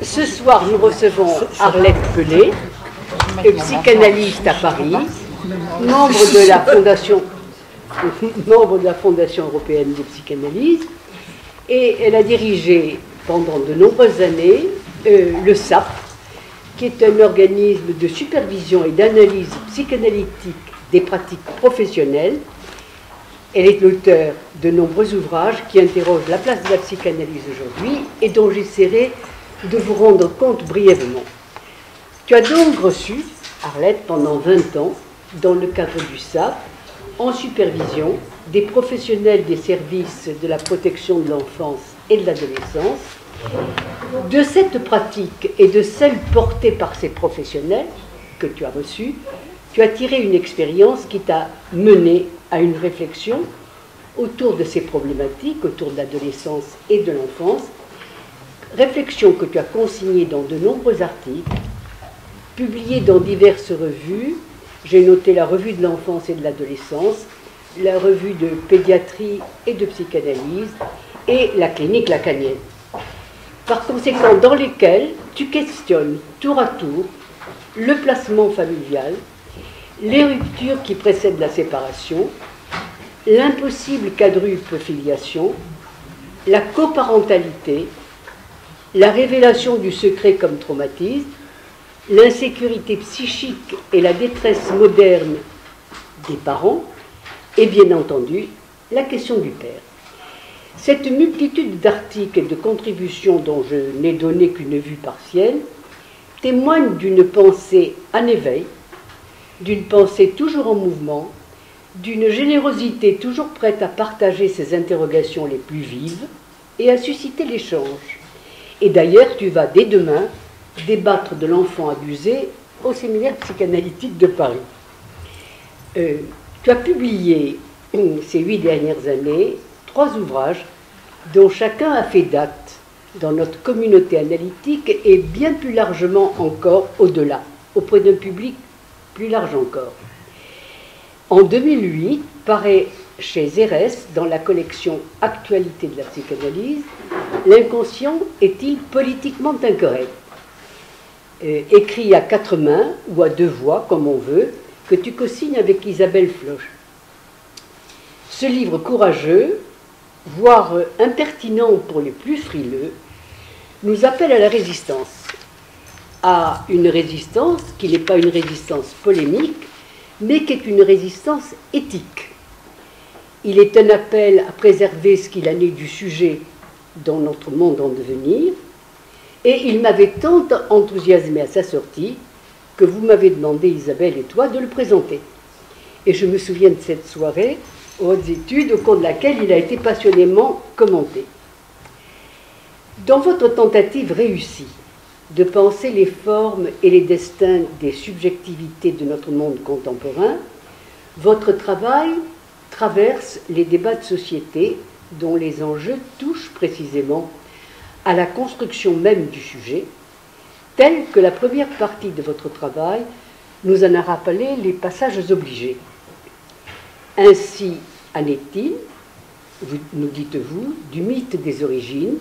Ce soir, nous recevons Arlette Pelé, psychanalyste à Paris, membre de la Fondation européenne de psychanalyse, et elle a dirigé pendant de nombreuses années le SAP, qui est un organisme de supervision et d'analyse psychanalytique des pratiques professionnelles. Elle est l'auteur de nombreux ouvrages qui interrogent la place de la psychanalyse aujourd'hui et dont j'essaierai de vous rendre compte brièvement. Tu as donc reçu, Arlette, pendant 20 ans, dans le cadre du SAP, en supervision, des professionnels des services de la protection de l'enfance et de l'adolescence. De cette pratique et de celle portée par ces professionnels que tu as reçus, tu as tiré une expérience qui t'a mené à une réflexion autour de ces problématiques, autour de l'adolescence et de l'enfance, réflexion que tu as consignée dans de nombreux articles, publiés dans diverses revues. J'ai noté la revue de l'enfance et de l'adolescence, la revue de pédiatrie et de psychanalyse et la clinique lacanienne. Par conséquent, dans lesquelles tu questionnes tour à tour le placement familial, les ruptures qui précèdent la séparation, l'impossible quadruple filiation, la coparentalité, la révélation du secret comme traumatisme, l'insécurité psychique et la détresse moderne des parents, et bien entendu, la question du père. Cette multitude d'articles et de contributions dont je n'ai donné qu'une vue partielle témoigne d'une pensée en éveil, d'une pensée toujours en mouvement, d'une générosité toujours prête à partager ses interrogations les plus vives et à susciter l'échange. Et d'ailleurs, tu vas dès demain débattre de l'enfant abusé au séminaire psychanalytique de Paris. Tu as publié ces 8 dernières années 3 ouvrages dont chacun a fait date dans notre communauté analytique et bien plus largement encore au-delà, auprès d'un public plus large encore. En 2008, paraît chez Zérès, dans la collection Actualité de la psychanalyse, L'inconscient est-il politiquement incorrect ? Écrit à 4 mains ou à 2 voix, comme on veut, que tu co-signes avec Isabelle Floch. Ce livre courageux, voire impertinent pour les plus frileux, nous appelle à la résistance. À une résistance qui n'est pas une résistance polémique, mais qui est une résistance éthique. Il est un appel à préserver ce qu'il en est du sujet dans notre monde en devenir, et il m'avait tant enthousiasmé à sa sortie que vous m'avez demandé, Isabelle et toi, de le présenter. Et je me souviens de cette soirée aux hautes études, au cours de laquelle il a été passionnément commenté. Dans votre tentative réussie de penser les formes et les destins des subjectivités de notre monde contemporain, votre travail traverse les débats de société dont les enjeux touchent précisément à la construction même du sujet, telle que la première partie de votre travail nous en a rappelé les passages obligés. Ainsi en est-il, nous dites-vous, du mythe des origines,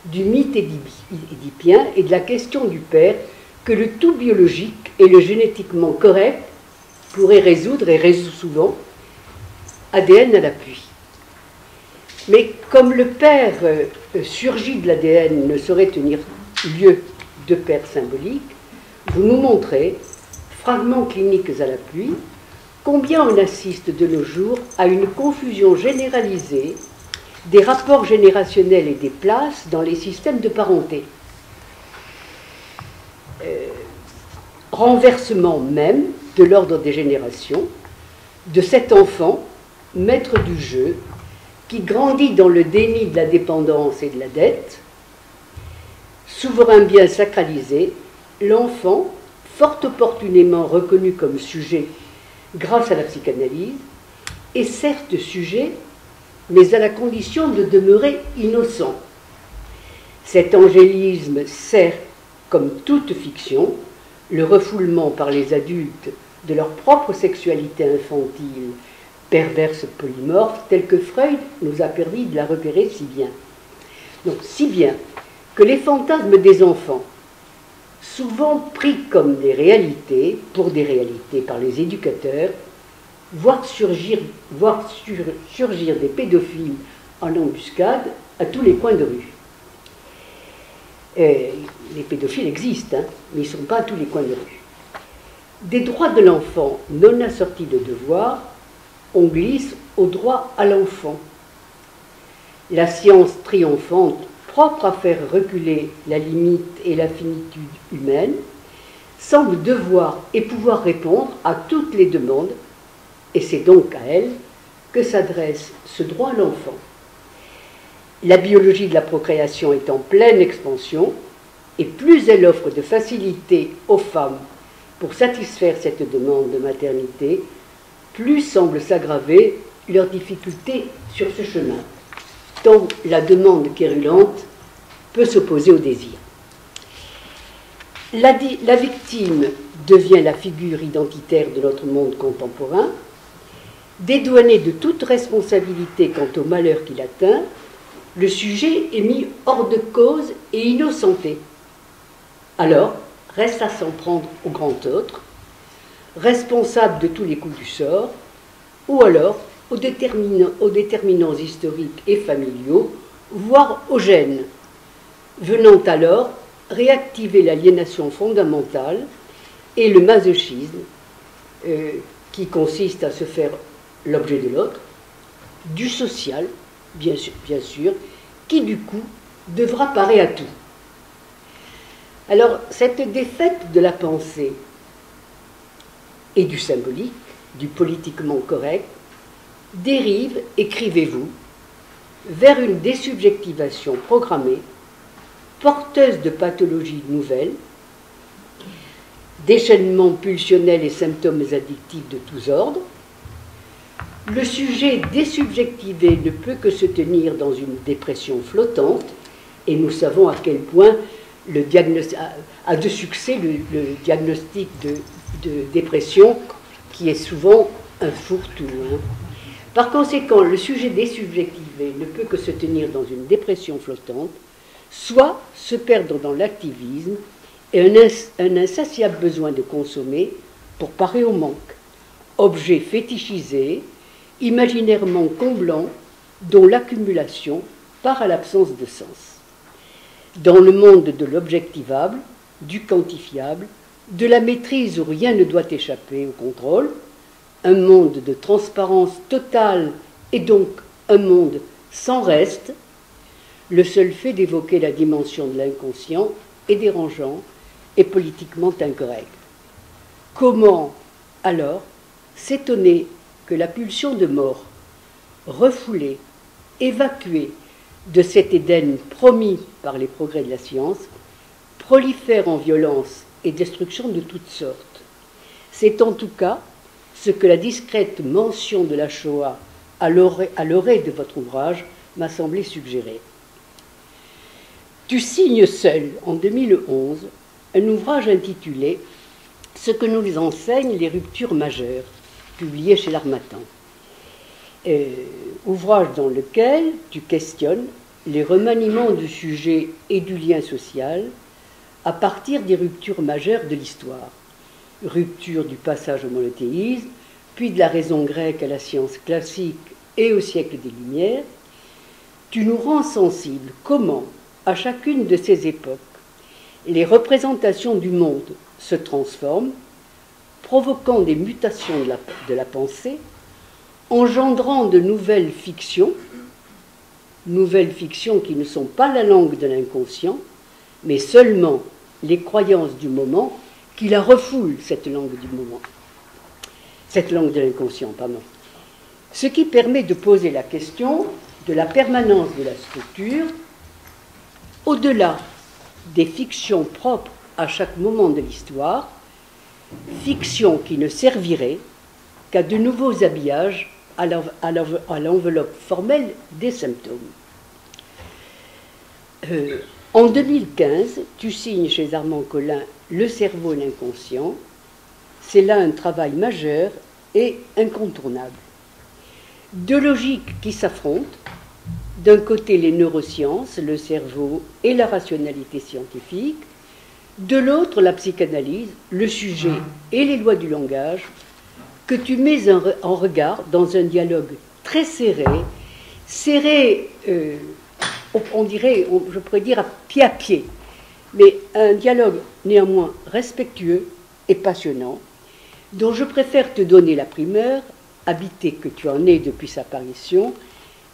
du mythe édipien et de la question du père que le tout biologique et le génétiquement correct pourraient résoudre et résout souvent, ADN à l'appui. Mais comme le père surgit de l'ADN ne saurait tenir lieu de père symbolique, vous nous montrez, fragments cliniques à l'appui, combien on assiste de nos jours à une confusion généralisée des rapports générationnels et des places dans les systèmes de parenté. Renversement même de l'ordre des générations, de cet enfant, maître du jeu, qui grandit dans le déni de la dépendance et de la dette, souverain bien sacralisé, l'enfant, fort opportunément reconnu comme sujet grâce à la psychanalyse, est certes sujet, mais à la condition de demeurer innocent. Cet angélisme sert, comme toute fiction, le refoulement par les adultes de leur propre sexualité infantile, perverse polymorphe, telle que Freud nous a permis de la repérer si bien. Donc, si bien que les fantasmes des enfants, souvent pris comme des réalités, pour des réalités par les éducateurs, voient surgir des pédophiles en embuscade à tous les coins de rue. Les pédophiles existent, hein, mais ils ne sont pas à tous les coins de rue. Des droits de l'enfant non assortis de devoirs, on glisse au droit à l'enfant. La science triomphante, propre à faire reculer la limite et la finitude humaine, semble devoir et pouvoir répondre à toutes les demandes, et c'est donc à elle que s'adresse ce droit à l'enfant. La biologie de la procréation est en pleine expansion, et plus elle offre de facilité aux femmes pour satisfaire cette demande de maternité, plus semble s'aggraver leurs difficultés sur ce chemin, tant la demande quérulente peut s'opposer au désir. La victime devient la figure identitaire de notre monde contemporain, dédouanée de toute responsabilité quant au malheur qui l'atteint. Le sujet est mis hors de cause et innocenté. Alors, reste à s'en prendre au grand autre, responsable de tous les coups du sort, ou alors aux déterminants historiques et familiaux, voire aux gènes, venant alors réactiver l'aliénation fondamentale et le masochisme, qui consiste à se faire l'objet de l'autre, du social, bien sûr, qui du coup devra parer à tout. Alors, cette défaite de la pensée et du symbolique, du politiquement correct, dérive, écrivez-vous, vers une désubjectivation programmée, porteuse de pathologies nouvelles, déchaînements pulsionnels et symptômes addictifs de tous ordres. Le sujet désubjectivé ne peut que se tenir dans une dépression flottante, et nous savons à quel point a de succès le diagnostic de dépression, qui est souvent un fourre-tout. Par conséquent, le sujet désubjectivé ne peut que se tenir dans une dépression flottante, soit se perdre dans l'activisme et un insatiable besoin de consommer pour parer au manque, objet fétichisé, imaginairement comblant, dont l'accumulation part à l'absence de sens. Dans le monde de l'objectivable, du quantifiable, de la maîtrise où rien ne doit échapper au contrôle, un monde de transparence totale et donc un monde sans reste, le seul fait d'évoquer la dimension de l'inconscient est dérangeant et politiquement incorrect. Comment, alors, s'étonner que la pulsion de mort, refoulée, évacuée de cet Éden promis par les progrès de la science, prolifère en violence et destruction de toutes sortes? C'est en tout cas ce que la discrète mention de la Shoah à l'orée de votre ouvrage m'a semblé suggérer. Tu signes seul, en 2011, un ouvrage intitulé « Ce que nous enseignent les ruptures majeures », publié chez l'Harmattan. Ouvrage dans lequel tu questionnes les remaniements du sujet et du lien social à partir des ruptures majeures de l'histoire. Rupture du passage au monothéisme, puis de la raison grecque à la science classique et au siècle des Lumières. Tu nous rends sensibles comment, à chacune de ces époques, les représentations du monde se transforment, provoquant des mutations de la pensée, engendrant de nouvelles fictions qui ne sont pas la langue de l'inconscient, mais seulement les croyances du moment qui la refoulent, cette langue du moment, cette langue de l'inconscient, pardon. Ce qui permet de poser la question de la permanence de la structure au-delà des fictions propres à chaque moment de l'histoire, fictions qui ne serviraient qu'à de nouveaux habillages à l'enveloppe formelle des symptômes. En 2015, tu signes chez Armand Collin « Le cerveau et l'inconscient ». C'est là un travail majeur et incontournable. Deux logiques qui s'affrontent, D'un côté, les neurosciences, le cerveau et la rationalité scientifique. De l'autre, la psychanalyse, le sujet et les lois du langage, que tu mets en regard dans un dialogue très serré, on dirait, je pourrais dire à pied, mais un dialogue néanmoins respectueux et passionnant, dont je préfère te donner la primeur, habité que tu en es depuis sa parution,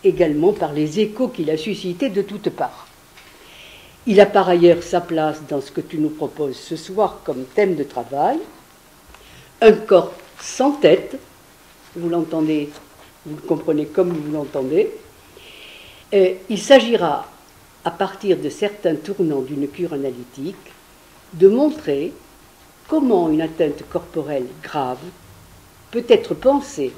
également par les échos qu'il a suscités de toutes parts. Il a par ailleurs sa place dans ce que tu nous proposes ce soir comme thème de travail, un corps sans tête, vous l'entendez, vous le comprenez comme vous l'entendez. Il s'agira, à partir de certains tournants d'une cure analytique, de montrer comment une atteinte corporelle grave peut être pensée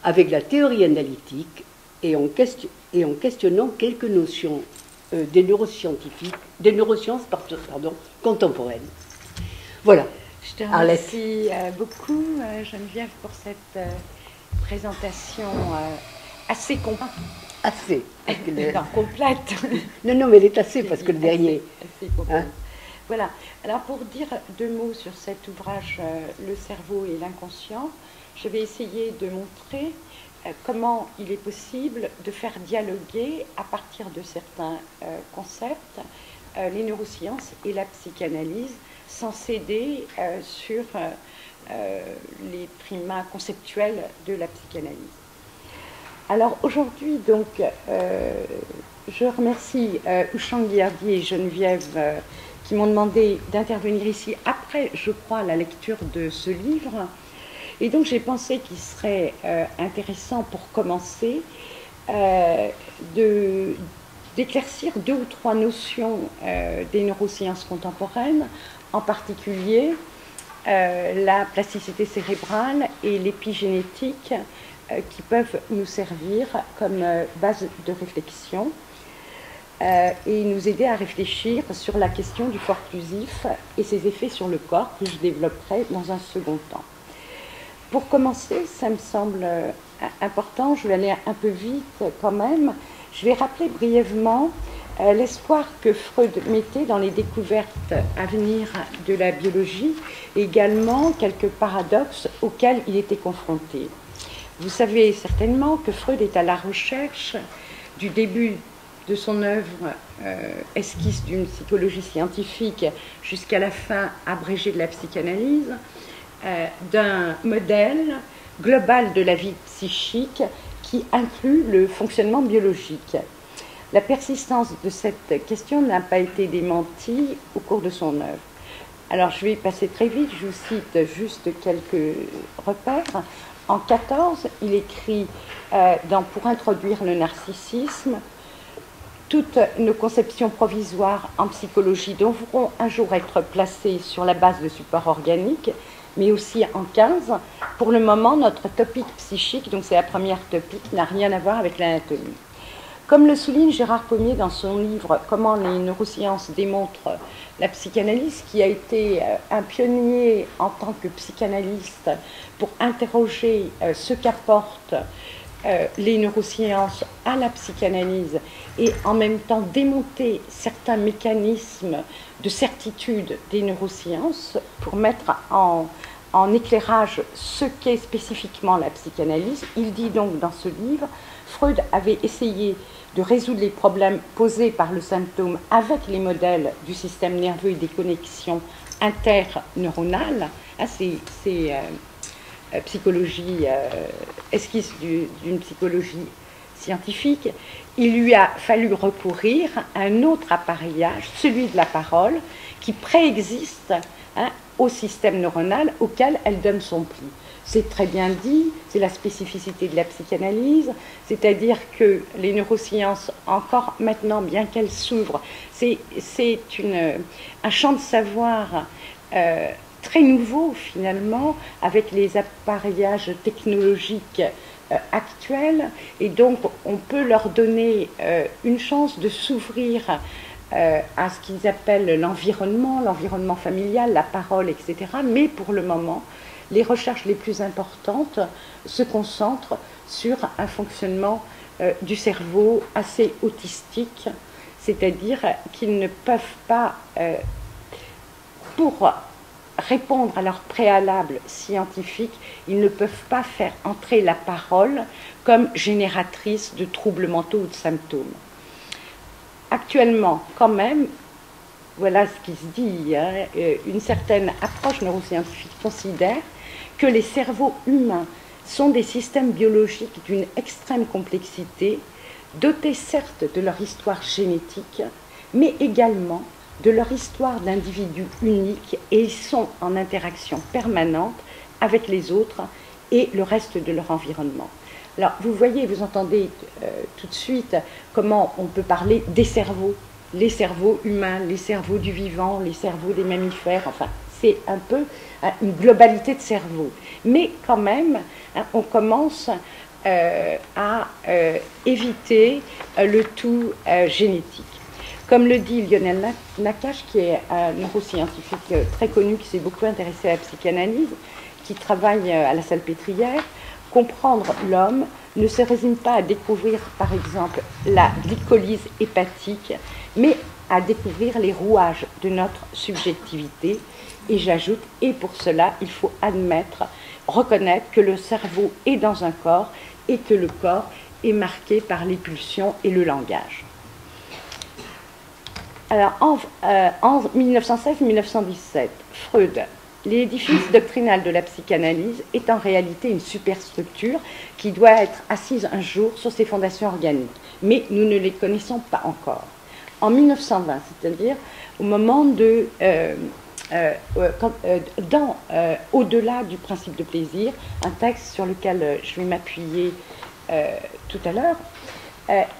avec la théorie analytique et en questionnant quelques notions des neurosciences contemporaines. Voilà. Je te remercie beaucoup, Geneviève, pour cette présentation assez complète. Assez. Non, complète. Non, mais elle est assez, parce que le dernier... Assez complète. Hein? Voilà. Alors, pour dire 2 mots sur cet ouvrage, Le cerveau et l'inconscient, je vais essayer de montrer comment il est possible de faire dialoguer, à partir de certains concepts, les neurosciences et la psychanalyse, sans céder sur les primats conceptuels de la psychanalyse. Alors aujourd'hui, donc, je remercie Ouchang Guiardi et Geneviève qui m'ont demandé d'intervenir ici après, je crois, la lecture de ce livre. Et donc j'ai pensé qu'il serait intéressant pour commencer d'éclaircir 2 ou 3 notions des neurosciences contemporaines, en particulier la plasticité cérébrale et l'épigénétique qui peuvent nous servir comme base de réflexion et nous aider à réfléchir sur la question du forclusif et ses effets sur le corps que je développerai dans un second temps. Pour commencer, ça me semble important, je vais aller un peu vite quand même, je vais rappeler brièvement l'espoir que Freud mettait dans les découvertes à venir de la biologie, et également quelques paradoxes auxquels il était confronté. Vous savez certainement que Freud est à la recherche du début de son œuvre Esquisse d'une psychologie scientifique jusqu'à la fin abrégée de la psychanalyse, d'un modèle global de la vie psychique qui inclut le fonctionnement biologique. La persistance de cette question n'a pas été démentie au cours de son œuvre. Alors je vais passer très vite, je vous cite juste quelques repères. En 14, il écrit pour introduire le narcissisme, toutes nos conceptions provisoires en psychologie devront un jour être placées sur la base de supports organiques, mais aussi en 15, pour le moment, notre topique psychique, donc c'est la première topique, n'a rien à voir avec l'anatomie. Comme le souligne Gérard Pommier dans son livre « Comment les neurosciences démontrent la psychanalyse », qui a été un pionnier en tant que psychanalyste pour interroger ce qu'apportent les neurosciences à la psychanalyse et en même temps démonter certains mécanismes de certitude des neurosciences pour mettre en éclairage ce qu'est spécifiquement la psychanalyse. Il dit donc dans ce livre, Freud avait essayé de résoudre les problèmes posés par le symptôme avec les modèles du système nerveux et des connexions interneuronales. C'est psychologie, esquisse d'une psychologie scientifique. Il lui a fallu recourir à un autre appareillage, celui de la parole, qui préexiste au système neuronal auquel elle donne son pli. C'est très bien dit, c'est la spécificité de la psychanalyse, c'est-à-dire que les neurosciences, encore maintenant, bien qu'elles s'ouvrent, c'est un champ de savoir très nouveau finalement, avec les appareillages technologiques actuels, et donc on peut leur donner une chance de s'ouvrir à ce qu'ils appellent l'environnement familial, la parole, etc. Mais pour le moment, les recherches les plus importantes se concentrent sur un fonctionnement du cerveau assez autistique, c'est-à-dire qu'ils ne peuvent pas, pour répondre à leur préalable scientifique, ils ne peuvent pas faire entrer la parole comme génératrice de troubles mentaux ou de symptômes. Actuellement, quand même, voilà ce qui se dit, hein, une certaine approche neuroscientifique considère que les cerveaux humains sont des systèmes biologiques d'une extrême complexité, dotés certes de leur histoire génétique, mais également de leur histoire d'individus uniques, et ils sont en interaction permanente avec les autres et le reste de leur environnement. Alors, vous voyez, vous entendez tout de suite comment on peut parler des cerveaux, les cerveaux humains, les cerveaux du vivant, les cerveaux des mammifères, enfin, c'est un peu une globalité de cerveaux. Mais quand même, on commence à éviter le tout génétique. Comme le dit Lionel Nakache, qui est un neuroscientifique très connu, qui s'est beaucoup intéressé à la psychanalyse, qui travaille à la Salpêtrière, comprendre l'homme ne se résume pas à découvrir, par exemple, la glycolyse hépatique, mais à découvrir les rouages de notre subjectivité. Et j'ajoute, et pour cela, il faut admettre, reconnaître que le cerveau est dans un corps et que le corps est marqué par les pulsions et le langage. Alors, en 1916-1917, Freud, l'édifice doctrinal de la psychanalyse est en réalité une superstructure qui doit être assise un jour sur ses fondations organiques. Mais nous ne les connaissons pas encore. En 1920, c'est-à-dire au moment de... au-delà du principe de plaisir, un texte sur lequel je vais m'appuyer tout à l'heure,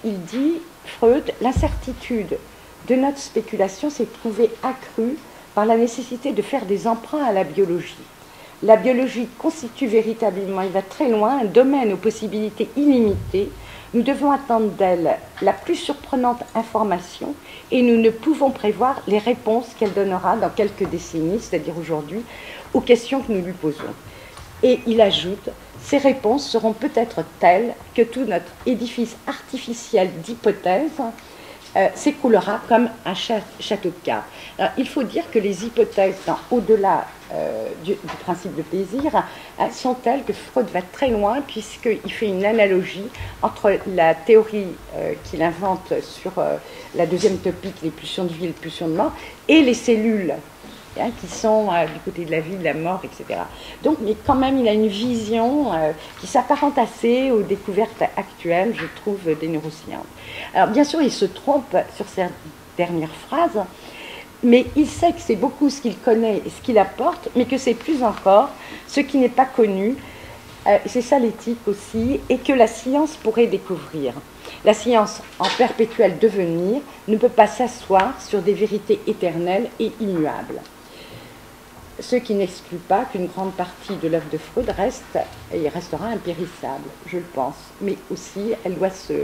il dit, Freud, l'incertitude de notre spéculation s'est trouvée accrue par la nécessité de faire des emprunts à la biologie. La biologie constitue véritablement, il va très loin, un domaine aux possibilités illimitées. Nous devons attendre d'elle la plus surprenante information et nous ne pouvons prévoir les réponses qu'elle donnera dans quelques décennies, c'est-à-dire aujourd'hui, aux questions que nous lui posons. Et il ajoute, ces réponses seront peut-être telles que tout notre édifice artificiel d'hypothèses s'écoulera comme un château de cartes. Alors, il faut dire que les hypothèses, au-delà du principe de plaisir, sont telles que Freud va très loin, puisqu'il fait une analogie entre la théorie qu'il invente sur la deuxième topique, les pulsions de vie et les pulsions de mort, et les cellules qui sont du côté de la vie, de la mort, etc. Donc, mais quand même, il a une vision qui s'apparente assez aux découvertes actuelles, je trouve, des neurosciences. Alors, bien sûr, il se trompe sur cette dernière phrase, mais il sait que c'est beaucoup ce qu'il connaît et ce qu'il apporte, mais que c'est plus encore ce qui n'est pas connu, c'est ça l'éthique aussi, et que la science pourrait découvrir. La science, en perpétuel devenir, ne peut pas s'asseoir sur des vérités éternelles et immuables. Ce qui n'exclut pas qu'une grande partie de l'œuvre de Freud reste et restera impérissable, je le pense. Mais aussi, elle doit se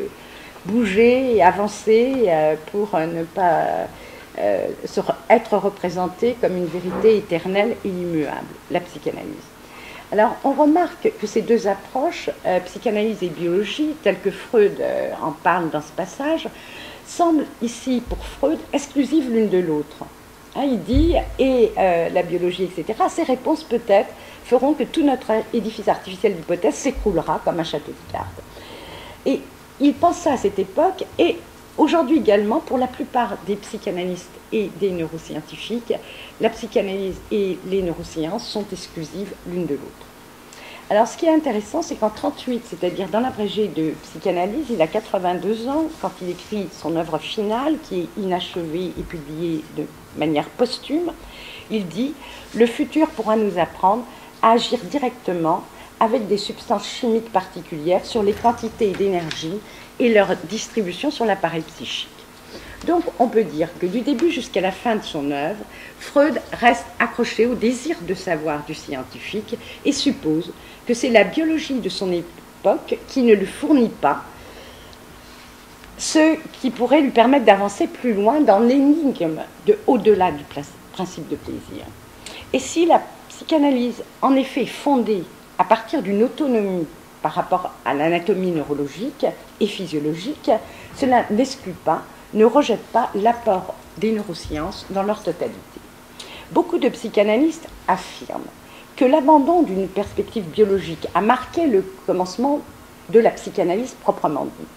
bouger et avancer pour ne pas être représentée comme une vérité éternelle et immuable, la psychanalyse. Alors, on remarque que ces deux approches, psychanalyse et biologie, telles que Freud en parle dans ce passage, semblent ici, pour Freud, exclusives l'une de l'autre. Il dit, et la biologie, etc., ces réponses peut-être feront que tout notre édifice artificiel d'hypothèses s'écroulera comme un château de cartes. Et il pense ça à cette époque, et aujourd'hui également, pour la plupart des psychanalystes et des neuroscientifiques, la psychanalyse et les neurosciences sont exclusives l'une de l'autre. Alors, ce qui est intéressant, c'est qu'en 1938, c'est-à-dire dans l'abrégé de psychanalyse, il a 82 ans quand il écrit son œuvre finale, qui est inachevée et publiée de manière posthume. Il dit « Le futur pourra nous apprendre à agir directement avec des substances chimiques particulières sur les quantités d'énergie et leur distribution sur l'appareil psychique. » Donc, on peut dire que du début jusqu'à la fin de son œuvre, Freud reste accroché au désir de savoir du scientifique et suppose que c'est la biologie de son époque qui ne lui fournit pas ce qui pourrait lui permettre d'avancer plus loin dans l'énigme de au-delà du principe de plaisir. Et si la psychanalyse, en effet, est fondée à partir d'une autonomie par rapport à l'anatomie neurologique et physiologique, cela n'exclut pas, ne rejette pas l'apport des neurosciences dans leur totalité. Beaucoup de psychanalystes affirment que l'abandon d'une perspective biologique a marqué le commencement de la psychanalyse proprement dite.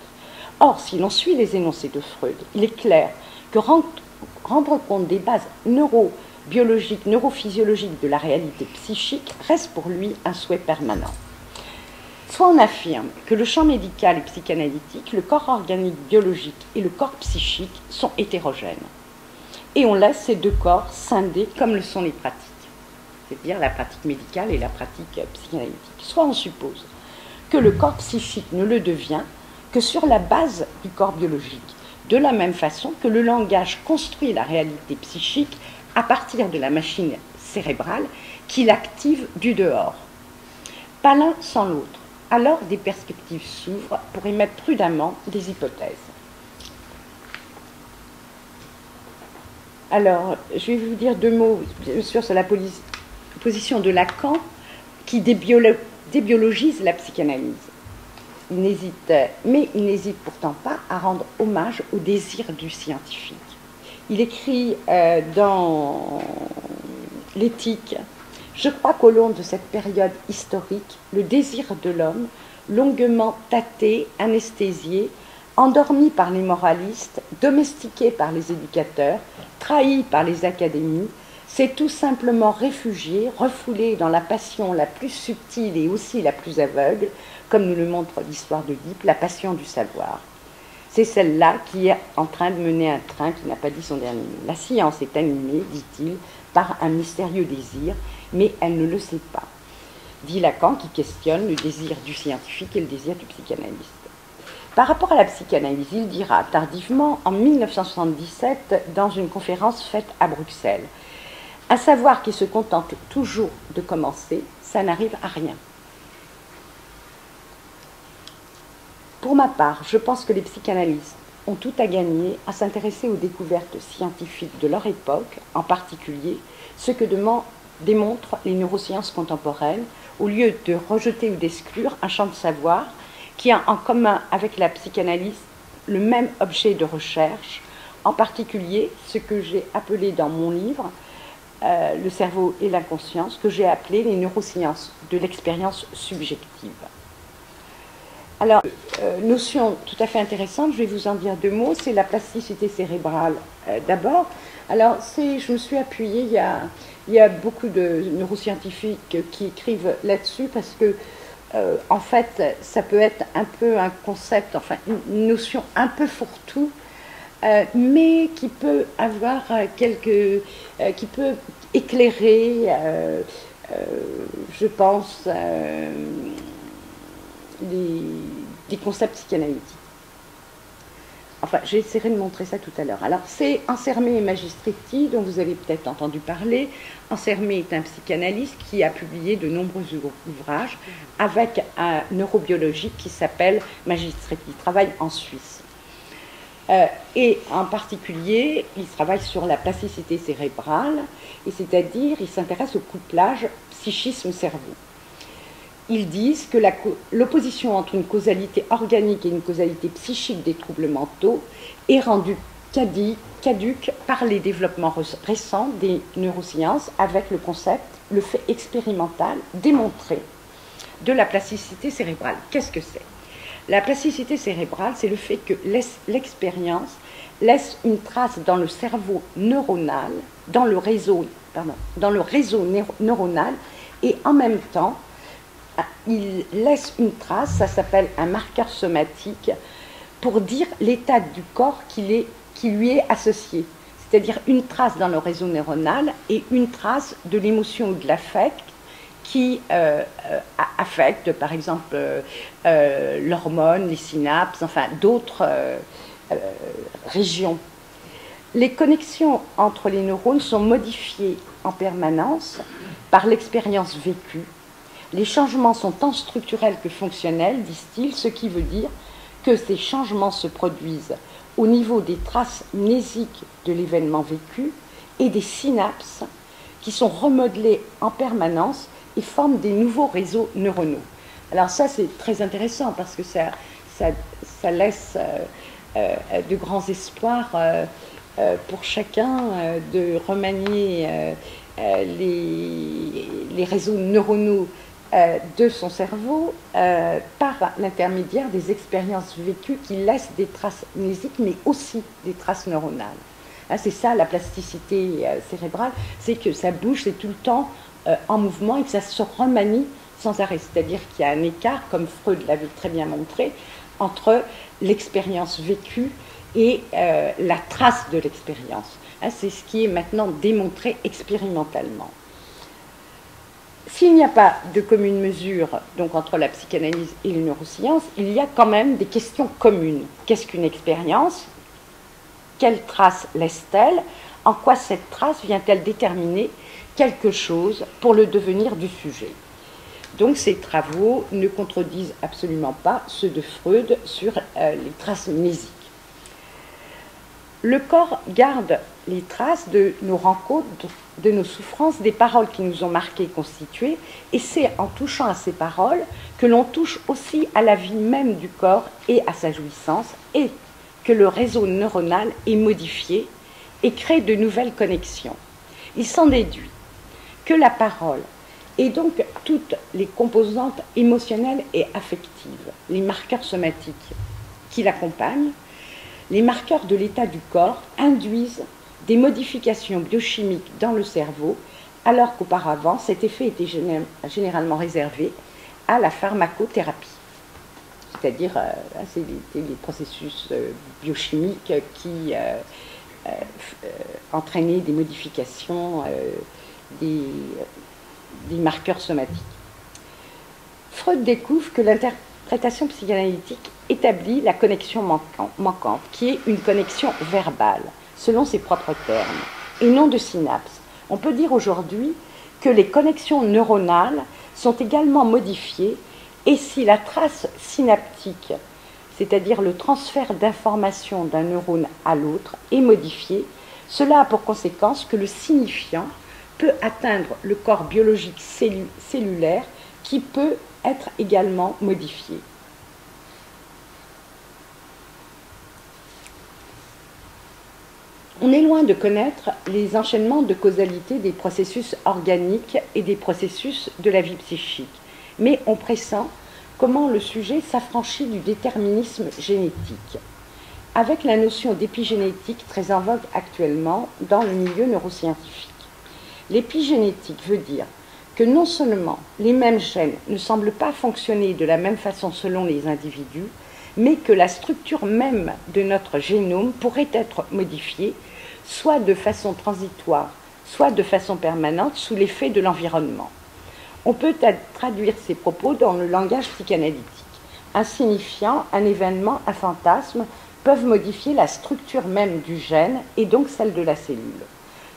Or, si l'on suit les énoncés de Freud, il est clair que rendre compte des bases neurobiologiques, neurophysiologiques de la réalité psychique reste pour lui un souhait permanent. Soit on affirme que le champ médical et psychanalytique, le corps organique biologique et le corps psychique sont hétérogènes. Et on laisse ces deux corps scindés comme le sont les pratiques, c'est-à-dire la pratique médicale et la pratique psychanalytique. Soit on suppose que le corps psychique ne le devient que sur la base du corps biologique, de la même façon que le langage construit la réalité psychique à partir de la machine cérébrale qui l'active du dehors. Pas l'un sans l'autre. Alors des perspectives s'ouvrent pour émettre prudemment des hypothèses. Alors, je vais vous dire deux mots, bien sûr, sur la position de Lacan qui débiologise la psychanalyse. Mais il n'hésite pourtant pas à rendre hommage au désir du scientifique. Il écrit dans l'Éthique: « Je crois qu'au long de cette période historique, le désir de l'homme, longuement tâté, anesthésié, endormi par les moralistes, domestiqué par les éducateurs, trahi par les académies, s'est tout simplement réfugié, refoulé dans la passion la plus subtile et aussi la plus aveugle, comme nous le montre l'histoire d'Oedipe, la passion du savoir. C'est celle-là qui est en train de mener un train qui n'a pas dit son dernier mot. La science est animée, dit-il, par un mystérieux désir, mais elle ne le sait pas. » Dit Lacan, qui questionne le désir du scientifique et le désir du psychanalyste. Par rapport à la psychanalyse, il dira tardivement, en 1977, dans une conférence faite à Bruxelles: « Un savoir qui se contente toujours de commencer, ça n'arrive à rien. » Pour ma part, je pense que les psychanalystes ont tout à gagner à s'intéresser aux découvertes scientifiques de leur époque, en particulier ce que démontrent les neurosciences contemporaines, au lieu de rejeter ou d'exclure un champ de savoir qui a en commun avec la psychanalyse le même objet de recherche, en particulier ce que j'ai appelé dans mon livre Le cerveau et l'inconscience, que j'ai appelé les neurosciences de l'expérience subjective. Alors, notion tout à fait intéressante, je vais vous en dire deux mots, c'est la plasticité cérébrale d'abord. Alors, je me suis appuyée, il y a beaucoup de neuroscientifiques qui écrivent là-dessus parce que, en fait, ça peut être un peu un concept, enfin, une notion un peu fourre-tout, mais qui peut avoir qui peut éclairer, je pense, des concepts psychanalytiques. Enfin, j'essaierai de montrer ça tout à l'heure. Alors, c'est Ansermet et Magistretti, dont vous avez peut-être entendu parler. Ansermet est un psychanalyste qui a publié de nombreux ouvrages avec un neurobiologique qui s'appelle Magistretti. Il travaille en Suisse. Et en particulier, il travaille sur la plasticité cérébrale, et c'est-à-dire, il s'intéresse au couplage psychisme-cerveau. Ils disent que l'opposition entre une causalité organique et une causalité psychique des troubles mentaux est rendue caduque par les développements récents des neurosciences avec le concept, le fait expérimental démontré de la plasticité cérébrale. Qu'est-ce que c'est? La plasticité cérébrale, c'est le fait que l'expérience laisse une trace dans le cerveau neuronal, dans le réseau neuronal, et en même temps, il laisse une trace, ça s'appelle un marqueur somatique, pour dire l'état du corps qui lui est associé. C'est-à-dire une trace dans le réseau neuronal et une trace de l'émotion ou de l'affect qui affecte, par exemple, l'hormone, les synapses, enfin d'autres régions. Les connexions entre les neurones sont modifiées en permanence par l'expérience vécue. Les changements sont tant structurels que fonctionnels, disent-ils, ce qui veut dire que ces changements se produisent au niveau des traces mnésiques de l'événement vécu et des synapses qui sont remodelées en permanence et forment des nouveaux réseaux neuronaux. Alors ça, c'est très intéressant parce que ça laisse de grands espoirs pour chacun de remanier les réseaux neuronaux de son cerveau par l'intermédiaire des expériences vécues qui laissent des traces mnésiques, mais aussi des traces neuronales. C'est ça la plasticité cérébrale, c'est que ça bouge, c'est tout le temps en mouvement et que ça se remanie sans arrêt. C'est-à-dire qu'il y a un écart, comme Freud l'avait très bien montré, entre l'expérience vécue et la trace de l'expérience. C'est ce qui est maintenant démontré expérimentalement. S'il n'y a pas de commune mesure donc, entre la psychanalyse et les neurosciences, il y a quand même des questions communes. Qu'est-ce qu'une expérience? Quelle trace laisse-t-elle? En quoi cette trace vient-elle déterminer quelque chose pour le devenir du sujet? Donc ces travaux ne contredisent absolument pas ceux de Freud sur les traces mnésiques. Le corps garde les traces de nos rencontres, de nos souffrances, des paroles qui nous ont marqués et constitués, et c'est en touchant à ces paroles que l'on touche aussi à la vie même du corps et à sa jouissance, et que le réseau neuronal est modifié et crée de nouvelles connexions. Il s'en déduit que la parole et donc toutes les composantes émotionnelles et affectives, les marqueurs somatiques qui l'accompagnent, les marqueurs de l'état du corps induisent des modifications biochimiques dans le cerveau, alors qu'auparavant cet effet était généralement réservé à la pharmacothérapie. C'est-à-dire, c'est les processus biochimiques qui entraînaient des modifications des marqueurs somatiques. Freud découvre que l'interprétation psychanalytique établit la connexion manquante, qui est une connexion verbale, selon ses propres termes, et non de synapses. On peut dire aujourd'hui que les connexions neuronales sont également modifiées, et si la trace synaptique, c'est-à-dire le transfert d'informations d'un neurone à l'autre, est modifiée, cela a pour conséquence que le signifiant peut atteindre le corps biologique cellulaire qui peut être également modifié. On est loin de connaître les enchaînements de causalité des processus organiques et des processus de la vie psychique, mais on pressent comment le sujet s'affranchit du déterminisme génétique, avec la notion d'épigénétique très en vogue actuellement dans le milieu neuroscientifique. L'épigénétique veut dire que non seulement les mêmes gènes ne semblent pas fonctionner de la même façon selon les individus, mais que la structure même de notre génome pourrait être modifiée, soit de façon transitoire, soit de façon permanente, sous l'effet de l'environnement. On peut traduire ces propos dans le langage psychanalytique. Un signifiant, un événement, un fantasme peuvent modifier la structure même du gène et donc celle de la cellule.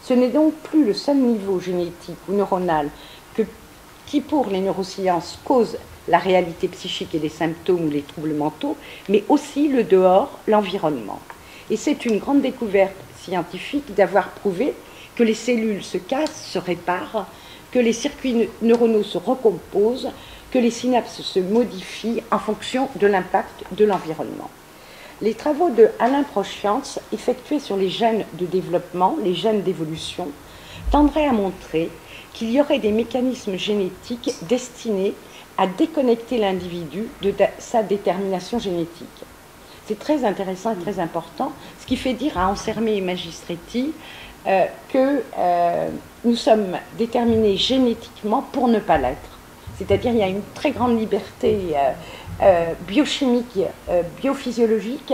Ce n'est donc plus le seul niveau génétique ou neuronal qui, pour les neurosciences, cause la réalité psychique et les symptômes ou les troubles mentaux, mais aussi le dehors, l'environnement. Et c'est une grande découverte scientifique d'avoir prouvé que les cellules se cassent, se réparent, que les circuits neuronaux se recomposent, que les synapses se modifient en fonction de l'impact de l'environnement. Les travaux de Alain Proscience, effectués sur les gènes de développement, les gènes d'évolution, tendraient à montrer qu'il y aurait des mécanismes génétiques destinés à déconnecter l'individu de sa détermination génétique. C'est très intéressant et très important, ce qui fait dire à Ansermet et Magistretti que nous sommes déterminés génétiquement pour ne pas l'être. C'est-à-dire qu'il y a une très grande liberté biochimique, biophysiologique,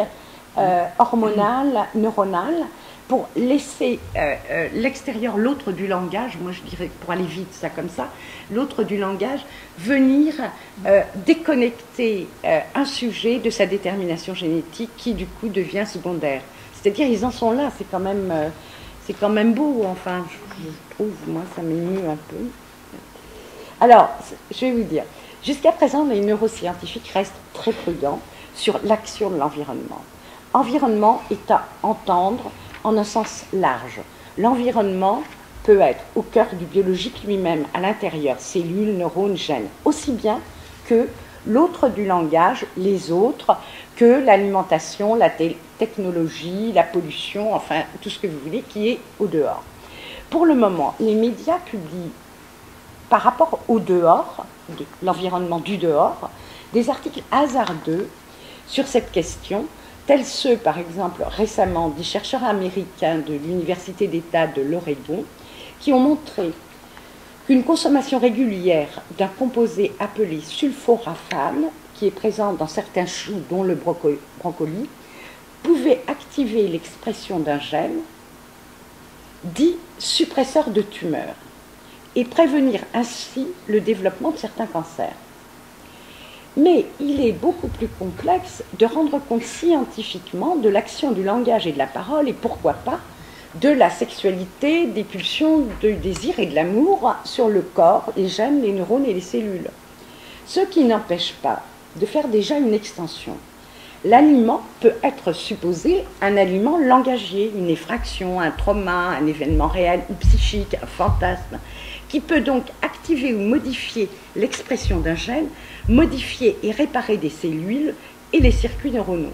hormonale, neuronale, pour laisser l'extérieur, l'autre du langage, moi je dirais, pour aller vite, ça comme ça, l'autre du langage, venir déconnecter un sujet de sa détermination génétique qui du coup devient secondaire. C'est-à-dire ils en sont là, c'est quand même beau, enfin, je trouve, moi ça m'émeut un peu. Alors, je vais vous dire, jusqu'à présent, les neuroscientifiques restent très prudents sur l'action de l'environnement. Environnement est à entendre en un sens large. L'environnement peut être au cœur du biologique lui-même, à l'intérieur, cellules, neurones, gènes, aussi bien que l'autre du langage, les autres, que l'alimentation, la technologie, la pollution, enfin tout ce que vous voulez qui est au dehors. Pour le moment, les médias publient par rapport au dehors, l'environnement du dehors, des articles hasardeux sur cette question, tels ceux, par exemple, récemment des chercheurs américains de l'Université d'État de l'Oregon, qui ont montré qu'une consommation régulière d'un composé appelé sulforafane, qui est présent dans certains choux, dont le brocoli, pouvait activer l'expression d'un gène dit suppresseur de tumeurs et prévenir ainsi le développement de certains cancers. Mais il est beaucoup plus complexe de rendre compte scientifiquement de l'action du langage et de la parole, et pourquoi pas de la sexualité, des pulsions, du désir et de l'amour sur le corps, les gènes, les neurones et les cellules. Ce qui n'empêche pas de faire déjà une extension. L'aliment peut être supposé un aliment langagier, une effraction, un trauma, un événement réel ou psychique, un fantasme, qui peut donc activer ou modifier l'expression d'un gène, modifier et réparer des cellules et les circuits neuronaux.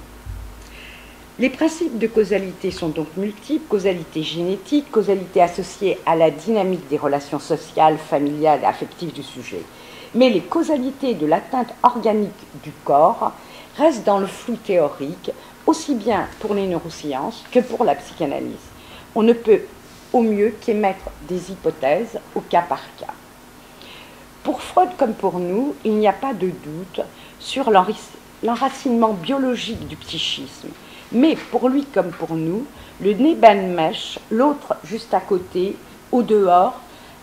Les principes de causalité sont donc multiples, causalité génétique, causalité associée à la dynamique des relations sociales, familiales et affectives du sujet. Mais les causalités de l'atteinte organique du corps restent dans le flou théorique, aussi bien pour les neurosciences que pour la psychanalyse. On ne peut au mieux qu'émettre des hypothèses au cas par cas. Pour Freud comme pour nous, il n'y a pas de doute sur l'enracinement biologique du psychisme. Mais pour lui comme pour nous, le Nebenmensch, l'autre juste à côté, au dehors,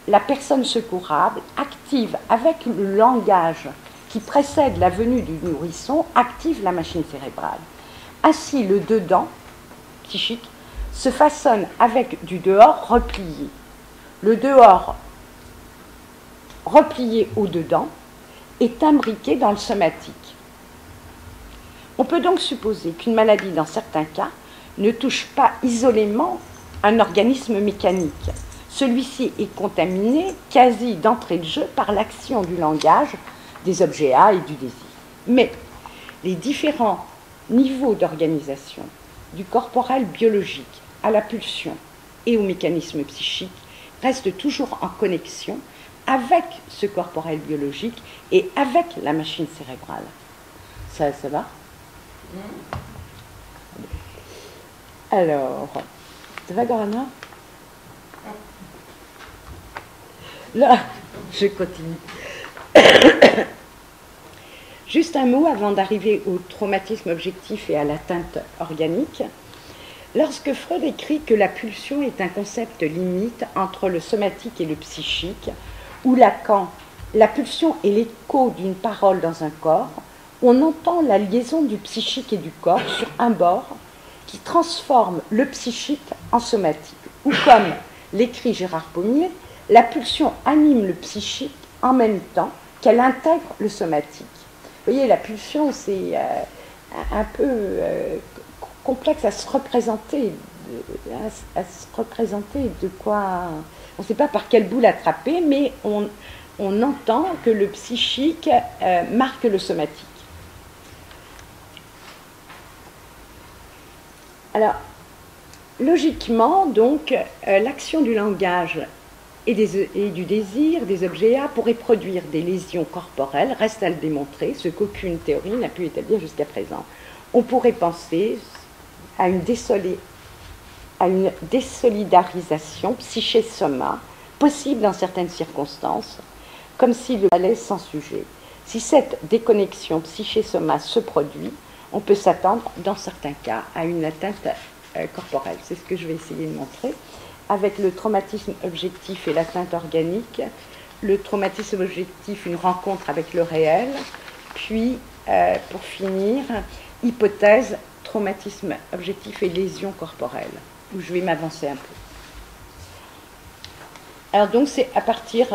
la personne secourable, active avec le langage qui précède la venue du nourrisson, active la machine cérébrale. Ainsi, le dedans, psychique, se façonne avec du dehors replié. Le dehors replié au dedans est imbriqué dans le somatique. On peut donc supposer qu'une maladie, dans certains cas, ne touche pas isolément un organisme mécanique. Celui-ci est contaminé quasi d'entrée de jeu par l'action du langage, des objets A et du désir. Mais les différents niveaux d'organisation, du corporel biologique à la pulsion et au mécanisme psychique, restent toujours en connexion avec ce corporel biologique et avec la machine cérébrale. Ça va ? Alors, ça va, Gorana? Là, je continue. Juste un mot avant d'arriver au traumatisme objectif et à l'atteinte organique. Lorsque Freud écrit que la pulsion est un concept limite entre le somatique et le psychique, ou Lacan, la pulsion est l'écho d'une parole dans un corps, on entend la liaison du psychique et du corps sur un bord qui transforme le psychique en somatique. Ou comme l'écrit Gérard Pommier, la pulsion anime le psychique en même temps qu'elle intègre le somatique. Vous voyez, la pulsion, c'est un peu complexe à se représenter. De quoi... On ne sait pas par quel bout l'attraper, mais on entend que le psychique marque le somatique. Alors, logiquement, donc, l'action du langage et du désir, des objets A, pourrait produire des lésions corporelles, reste à le démontrer, ce qu'aucune théorie n'a pu établir jusqu'à présent. On pourrait penser à une désolidarisation psyché-soma, possible dans certaines circonstances, comme si le malaise sans sujet. Si cette déconnexion psyché-soma se produit, on peut s'attendre, dans certains cas, à une atteinte corporelle. C'est ce que je vais essayer de montrer. Avec le traumatisme objectif et l'atteinte organique, le traumatisme objectif, une rencontre avec le réel, puis, pour finir, hypothèse, traumatisme objectif et lésion corporelle, où je vais m'avancer un peu. Alors donc, c'est à partir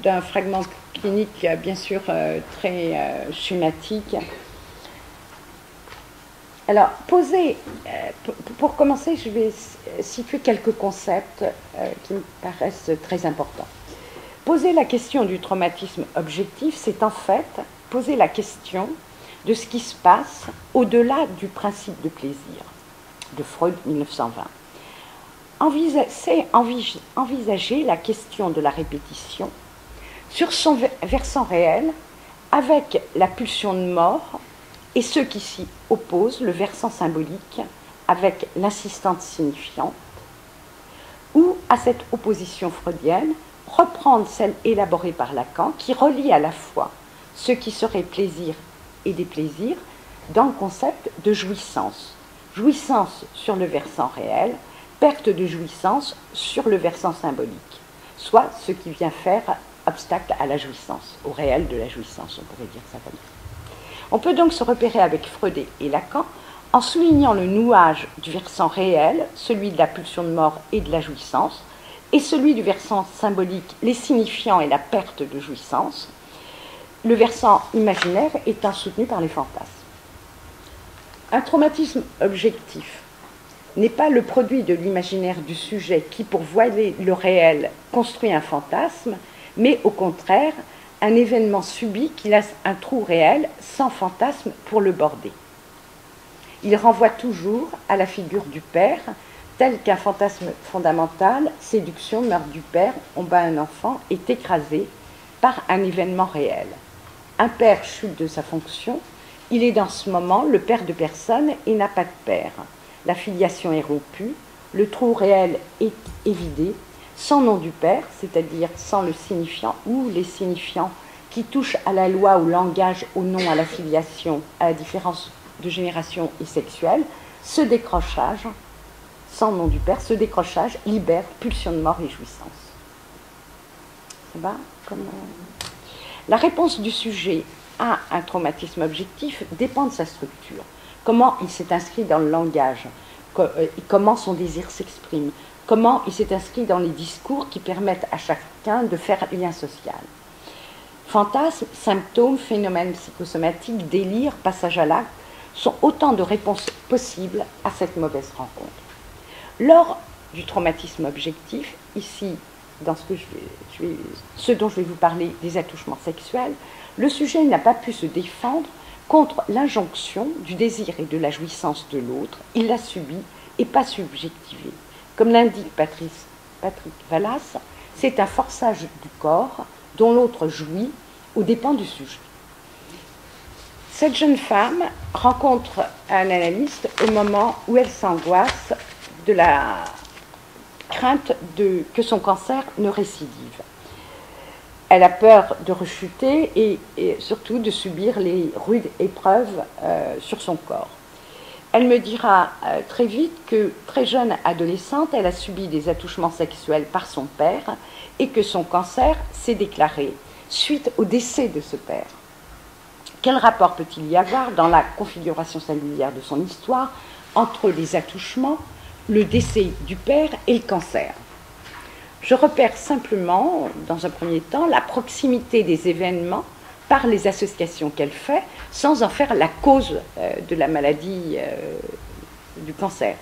d'un fragment clinique, bien sûr, très schématique. Alors, pour commencer, je vais situer quelques concepts qui me paraissent très importants. Poser la question du traumatisme objectif, c'est en fait poser la question de ce qui se passe au-delà du principe de plaisir, de Freud, 1920. C'est envisager la question de la répétition sur son versant réel, avec la pulsion de mort et ceux qui s'y opposent, le versant symbolique, avec l'assistante signifiante, ou à cette opposition freudienne, reprendre celle élaborée par Lacan, qui relie à la fois ce qui serait plaisir et déplaisir dans le concept de jouissance. Jouissance sur le versant réel, perte de jouissance sur le versant symbolique, soit ce qui vient faire obstacle à la jouissance, au réel de la jouissance, on pourrait dire ça comme ça. On peut donc se repérer avec Freud et Lacan en soulignant le nouage du versant réel, celui de la pulsion de mort et de la jouissance, et celui du versant symbolique, les signifiants et la perte de jouissance, le versant imaginaire étant soutenu par les fantasmes. Un traumatisme objectif n'est pas le produit de l'imaginaire du sujet qui, pour voiler le réel, construit un fantasme, mais au contraire, un événement subi qui laisse un trou réel sans fantasme pour le border. Il renvoie toujours à la figure du père, tel qu'un fantasme fondamental, séduction, meurtre du père, on bat un enfant, est écrasé par un événement réel. Un père chute de sa fonction, il est dans ce moment le père de personne et n'a pas de père. La filiation est rompue, le trou réel est évidé, sans nom du père, c'est-à-dire sans le signifiant ou les signifiants qui touchent à la loi, au langage, au nom, à la filiation, à la différence de génération et sexuelle, ce décrochage, sans nom du père, ce décrochage libère pulsion de mort et jouissance. Ça va? La réponse du sujet à un traumatisme objectif dépend de sa structure. Comment il s'est inscrit dans le langage, comment son désir s'exprime, comment il s'est inscrit dans les discours qui permettent à chacun de faire lien social. Fantasmes, symptômes, phénomènes psychosomatiques, délire, passage à l'acte sont autant de réponses possibles à cette mauvaise rencontre. Lors du traumatisme objectif, ici, dans ce dont je vais vous parler des attouchements sexuels, le sujet n'a pas pu se défendre contre l'injonction du désir et de la jouissance de l'autre. Il l'a subi et pas subjectivé. Comme l'indique Patrick Vallas, c'est un forçage du corps dont l'autre jouit aux dépens du sujet. Cette jeune femme rencontre un analyste au moment où elle s'angoisse de la crainte que son cancer ne récidive. Elle a peur de rechuter et surtout de subir les rudes épreuves sur son corps. Elle me dira très vite que, très jeune adolescente, elle a subi des attouchements sexuels par son père et que son cancer s'est déclaré suite au décès de ce père. Quel rapport peut-il y avoir dans la configuration singulière de son histoire entre les attouchements, le décès du père et le cancer? Je repère simplement, dans un premier temps, la proximité des événements par les associations qu'elle fait, sans en faire la cause de la maladie du cancer.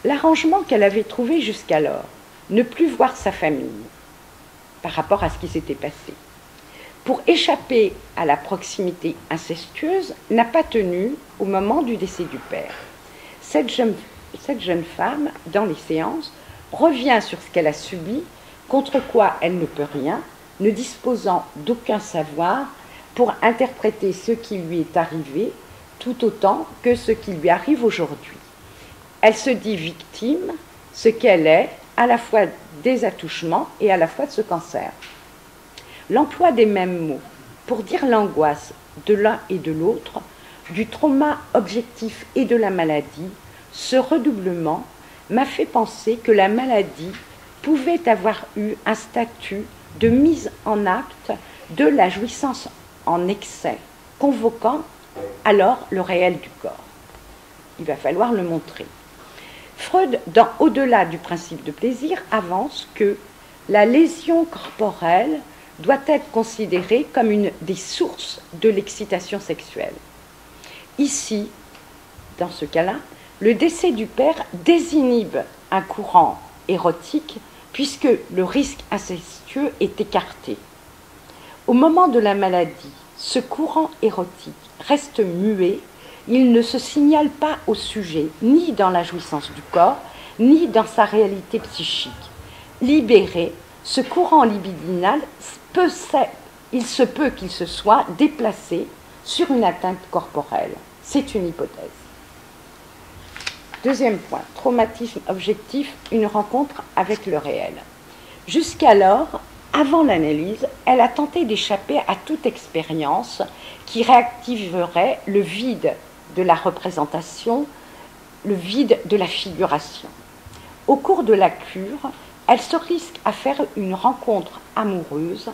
L'arrangement qu'elle avait trouvé jusqu'alors, ne plus voir sa famille par rapport à ce qui s'était passé, pour échapper à la proximité incestueuse, n'a pas tenu au moment du décès du père. Cette jeune femme, dans les séances, revient sur ce qu'elle a subi, contre quoi elle ne peut rien, ne disposant d'aucun savoir pour interpréter ce qui lui est arrivé, tout autant que ce qui lui arrive aujourd'hui. Elle se dit victime, ce qu'elle est, à la fois des attouchements et à la fois de ce cancer. L'emploi des mêmes mots pour dire l'angoisse de l'un et de l'autre, du trauma objectif et de la maladie, ce redoublement m'a fait penser que la maladie pouvait avoir eu un statut de mise en acte de la jouissance en excès, convoquant alors le réel du corps. Il va falloir le montrer. Freud, dans Au-delà du principe de plaisir, avance que la lésion corporelle doit être considérée comme une des sources de l'excitation sexuelle. Ici, dans ce cas-là, le décès du père désinhibe un courant érotique puisque le risque incestueux est écarté. Au moment de la maladie, ce courant érotique reste muet, il ne se signale pas au sujet, ni dans la jouissance du corps, ni dans sa réalité psychique. Libéré, ce courant libidinal il se peut qu'il se soit déplacé sur une atteinte corporelle. C'est une hypothèse. Deuxième point, traumatisme objectif, une rencontre avec le réel. Jusqu'alors, avant l'analyse, elle a tenté d'échapper à toute expérience qui réactiverait le vide de la représentation, le vide de la figuration. Au cours de la cure, elle se risque à faire une rencontre amoureuse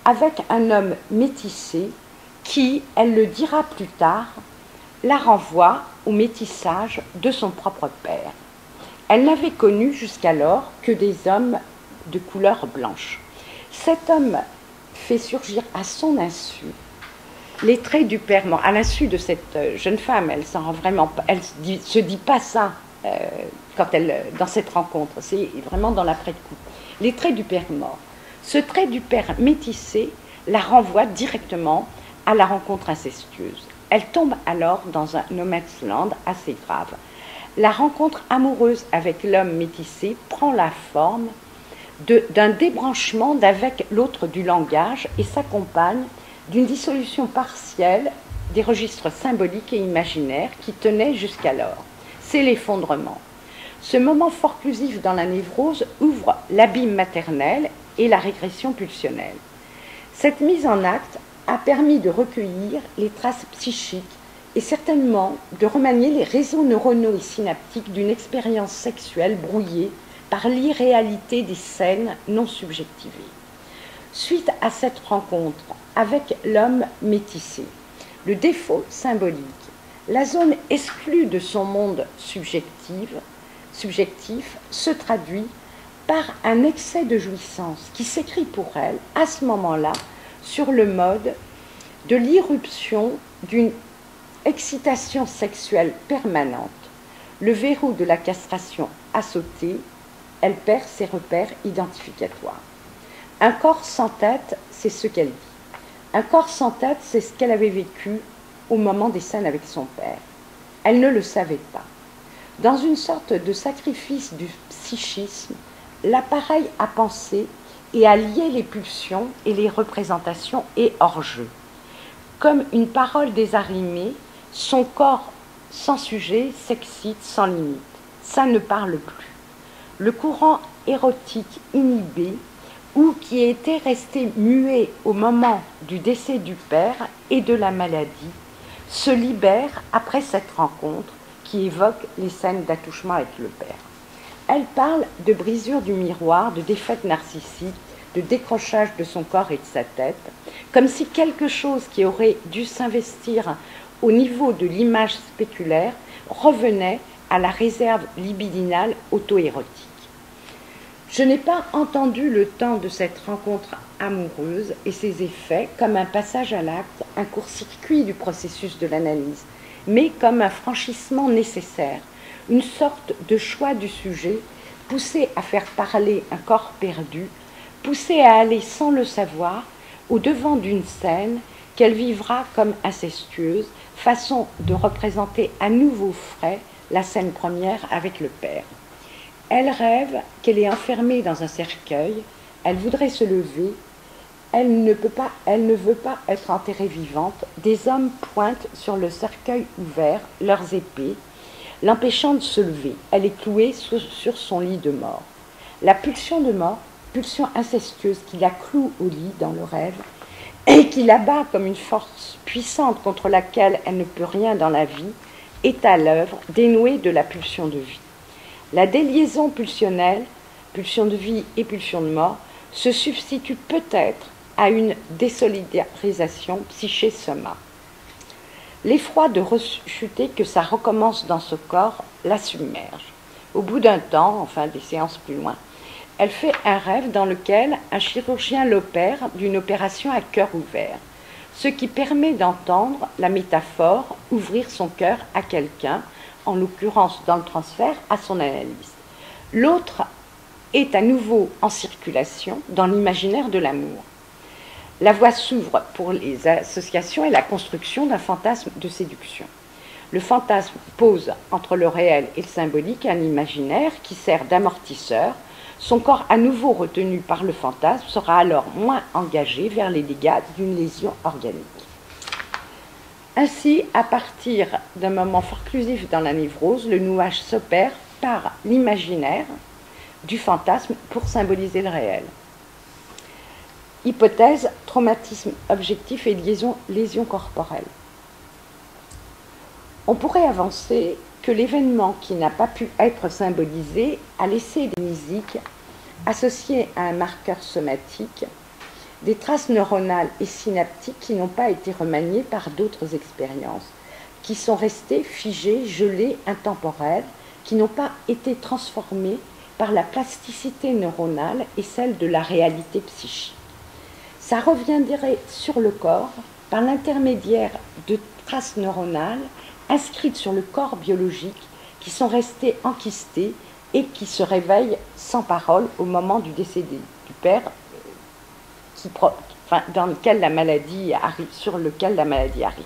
avec un homme métissé qui, elle le dira plus tard, la renvoie au métissage de son propre père. Elle n'avait connu jusqu'alors que des hommes de couleur blanche. Cet homme fait surgir à son insu les traits du père mort. À l'insu de cette jeune femme, elle s'en rend vraiment pas, elle se dit pas ça dans cette rencontre. C'est vraiment dans l'après-coup. Les traits du père mort. Ce trait du père métissé la renvoie directement à la rencontre incestueuse. Elle tombe alors dans un no man's land assez grave. La rencontre amoureuse avec l'homme métissé prend la forme d'un débranchement d'avec l'autre du langage et s'accompagne d'une dissolution partielle des registres symboliques et imaginaires qui tenaient jusqu'alors. C'est l'effondrement. Ce moment forclusif dans la névrose ouvre l'abîme maternel et la régression pulsionnelle. Cette mise en acte a permis de recueillir les traces psychiques et certainement de remanier les réseaux neuronaux et synaptiques d'une expérience sexuelle brouillée par l'irréalité des scènes non subjectivées. Suite à cette rencontre avec l'homme métissé, le défaut symbolique, la zone exclue de son monde subjectif se traduit par un excès de jouissance qui s'écrit pour elle, à ce moment-là, sur le mode de l'irruption d'une excitation sexuelle permanente. Le verrou de la castration a sauté, elle perd ses repères identificatoires. Un corps sans tête, c'est ce qu'elle dit. Un corps sans tête, c'est ce qu'elle avait vécu au moment des scènes avec son père. Elle ne le savait pas. Dans une sorte de sacrifice du psychisme, l'appareil à penser et à lier les pulsions et les représentations est hors jeu. Comme une parole désarrimée, son corps sans sujet s'excite sans limite. Ça ne parle plus. Le courant érotique inhibé ou qui était resté muet au moment du décès du père et de la maladie se libère après cette rencontre qui évoque les scènes d'attouchement avec le père. Elle parle de brisure du miroir, de défaite narcissique, de décrochage de son corps et de sa tête, comme si quelque chose qui aurait dû s'investir au niveau de l'image spéculaire revenait à la réserve libidinale auto-érotique. Je n'ai pas entendu le temps de cette rencontre amoureuse et ses effets comme un passage à l'acte, un court-circuit du processus de l'analyse, mais comme un franchissement nécessaire, une sorte de choix du sujet, poussé à faire parler un corps perdu, poussé à aller sans le savoir au devant d'une scène qu'elle vivra comme incestueuse, façon de représenter à nouveau frais la scène première avec le père. Elle rêve qu'elle est enfermée dans un cercueil, elle voudrait se lever, elle ne veut pas être enterrée vivante. Des hommes pointent sur le cercueil ouvert leurs épées, l'empêchant de se lever. Elle est clouée sur son lit de mort. La pulsion de mort, pulsion incestueuse qui la cloue au lit dans le rêve et qui l'abat comme une force puissante contre laquelle elle ne peut rien dans la vie, est à l'œuvre, dénouée de la pulsion de vie. La déliaison pulsionnelle, pulsion de vie et pulsion de mort, se substitue peut-être à une désolidarisation psyché-soma. L'effroi de rechuter que ça recommence dans ce corps la submerge. Au bout d'un temps, enfin des séances plus loin, elle fait un rêve dans lequel un chirurgien l'opère d'une opération à cœur ouvert, ce qui permet d'entendre la métaphore ouvrir son cœur à quelqu'un, en l'occurrence dans le transfert à son analyste. L'autre est à nouveau en circulation dans l'imaginaire de l'amour. La voie s'ouvre pour les associations et la construction d'un fantasme de séduction. Le fantasme pose entre le réel et le symbolique un imaginaire qui sert d'amortisseur. Son corps à nouveau retenu par le fantasme sera alors moins engagé vers les dégâts d'une lésion organique. Ainsi, à partir d'un moment forclusif dans la névrose, le nouage s'opère par l'imaginaire du fantasme pour symboliser le réel. Hypothèse, traumatisme objectif et lésion corporelle. On pourrait avancer que l'événement qui n'a pas pu être symbolisé a laissé des amnésiques associées à un marqueur somatique, des traces neuronales et synaptiques qui n'ont pas été remaniées par d'autres expériences, qui sont restées figées, gelées, intemporelles, qui n'ont pas été transformées par la plasticité neuronale et celle de la réalité psychique. Ça reviendrait sur le corps par l'intermédiaire de traces neuronales inscrites sur le corps biologique qui sont restées enquistées et qui se réveillent sans parole au moment du décès du père, dans lequel la maladie arrive, sur lequel la maladie arrive.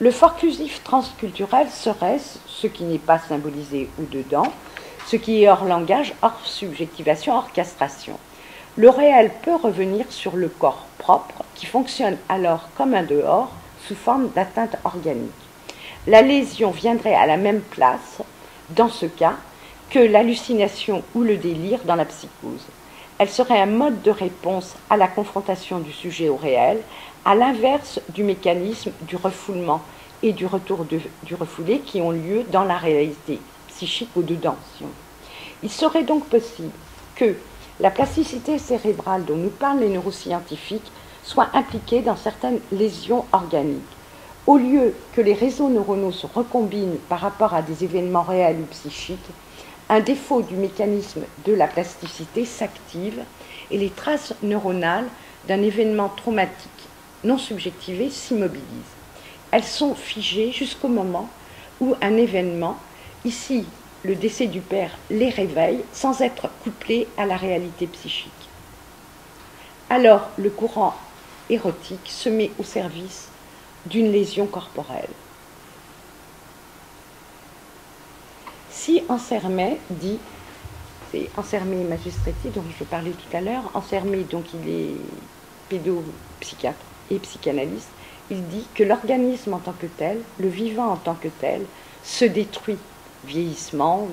Le forclusif transculturel serait ce qui n'est pas symbolisé ou dedans, ce qui est hors langage, hors subjectivation, hors castration. Le réel peut revenir sur le corps propre, qui fonctionne alors comme un dehors, sous forme d'atteinte organique. La lésion viendrait à la même place, dans ce cas, que l'hallucination ou le délire dans la psychose. Elle serait un mode de réponse à la confrontation du sujet au réel, à l'inverse du mécanisme du refoulement et du retour du refoulé qui ont lieu dans la réalité psychique au-dedans. Il serait donc possible que la plasticité cérébrale dont nous parlent les neuroscientifiques soit impliquée dans certaines lésions organiques. Au lieu que les réseaux neuronaux se recombinent par rapport à des événements réels ou psychiques, un défaut du mécanisme de la plasticité s'active et les traces neuronales d'un événement traumatique non subjectivé s'immobilisent. Elles sont figées jusqu'au moment où un événement, ici le décès du père, les réveille sans être couplé à la réalité psychique. Alors le courant érotique se met au service d'une lésion corporelle. Si Ansermet dit, c'est Ansermet Magistrati dont je parlais tout à l'heure, Ansermet donc il est pédopsychiatre et psychanalyste, il dit que l'organisme en tant que tel, le vivant en tant que tel, se détruit, le vieillissement,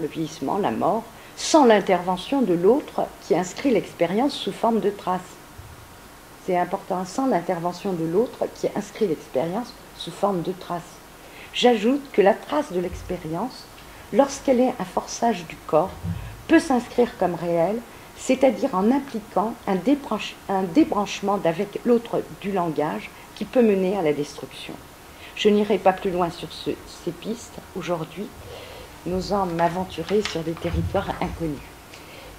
la mort, sans l'intervention de l'autre qui inscrit l'expérience sous forme de traces. C'est important, sans l'intervention de l'autre qui inscrit l'expérience sous forme de traces. J'ajoute que la trace de l'expérience, lorsqu'elle est un forçage du corps, peut s'inscrire comme réelle, c'est-à-dire en impliquant un débranchement d'avec l'autre du langage qui peut mener à la destruction. Je n'irai pas plus loin sur ces pistes aujourd'hui, n'osant m'aventurer sur des territoires inconnus.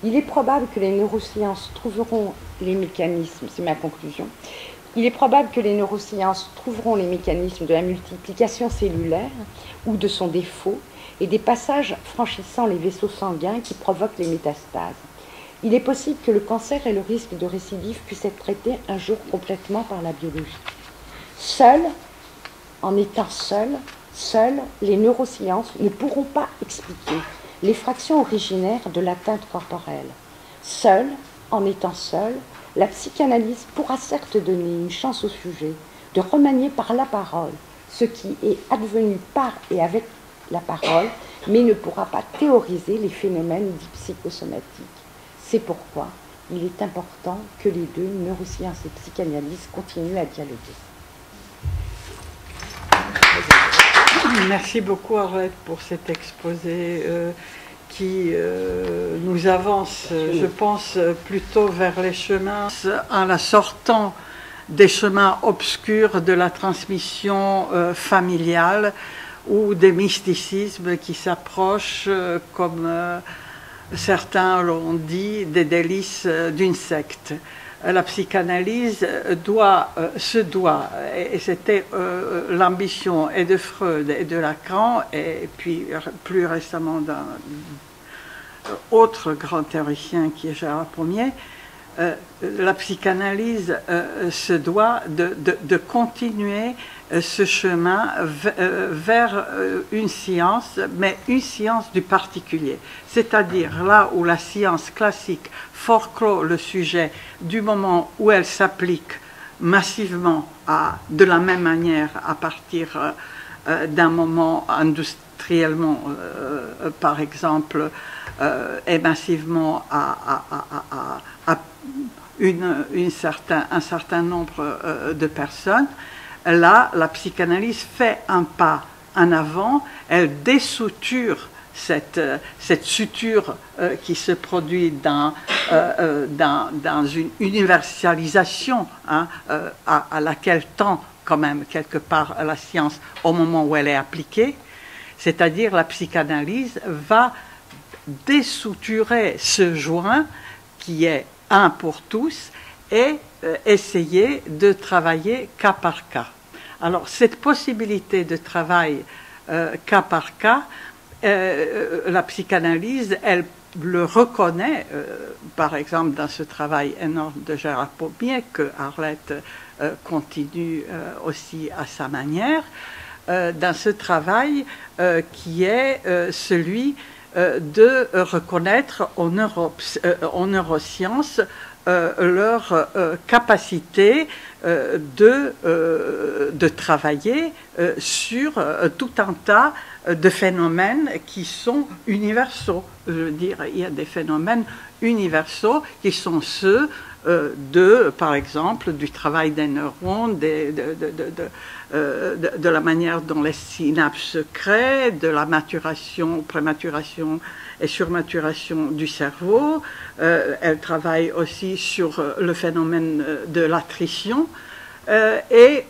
Il est probable que les neurosciences trouveront les mécanismes, c'est ma conclusion, il est probable que les neurosciences trouveront les mécanismes de la multiplication cellulaire ou de son défaut et des passages franchissant les vaisseaux sanguins qui provoquent les métastases. Il est possible que le cancer et le risque de récidive puissent être traités un jour complètement par la biologie. Seuls, en étant seuls, les neurosciences ne pourront pas expliquer les fractions originaires de l'atteinte corporelle. Seule, en étant seule, la psychanalyse pourra certes donner une chance au sujet de remanier par la parole ce qui est advenu par et avec la parole, mais ne pourra pas théoriser les phénomènes dits psychosomatiques. C'est pourquoi il est important que les deux, neurosciences et psychanalyse, continuent à dialoguer. Merci beaucoup Arlette pour cet exposé qui nous avance, je pense, plutôt vers les chemins, en la sortant des chemins obscurs de la transmission familiale ou des mysticismes qui s'approchent, comme certains l'ont dit, des délices d'une secte. La psychanalyse se doit, et c'était l'ambition et de Freud et de Lacan, et puis plus récemment d'un autre grand théoricien qui est Gérard Pommier, la psychanalyse se doit de continuer ce chemin vers une science, mais une science du particulier. C'est-à-dire là où la science classique forclôt le sujet du moment où elle s'applique massivement de la même manière à partir d'un moment industriellement, par exemple, et massivement à un certain nombre de personnes. Là, la psychanalyse fait un pas en avant, elle dessouture cette suture qui se produit dans une universalisation à laquelle tend quand même quelque part la science au moment où elle est appliquée, c'est-à-dire la psychanalyse va dessouturer ce joint qui est un pour tous et essayer de travailler cas par cas. Alors cette possibilité de travail cas par cas, la psychanalyse, elle le reconnaît, par exemple dans ce travail énorme de Gérard Pommier, que Arlette continue aussi à sa manière, dans ce travail qui est celui de reconnaître aux neurosciences leur capacité de travailler sur tout un tas de phénomènes qui sont universaux. Je veux dire, il y a des phénomènes universaux qui sont ceux par exemple, du travail des neurones, de la manière dont les synapses se créent, de la maturation, prématuration et surmaturation du cerveau. Elle travaille aussi sur le phénomène de l'attrition. Mais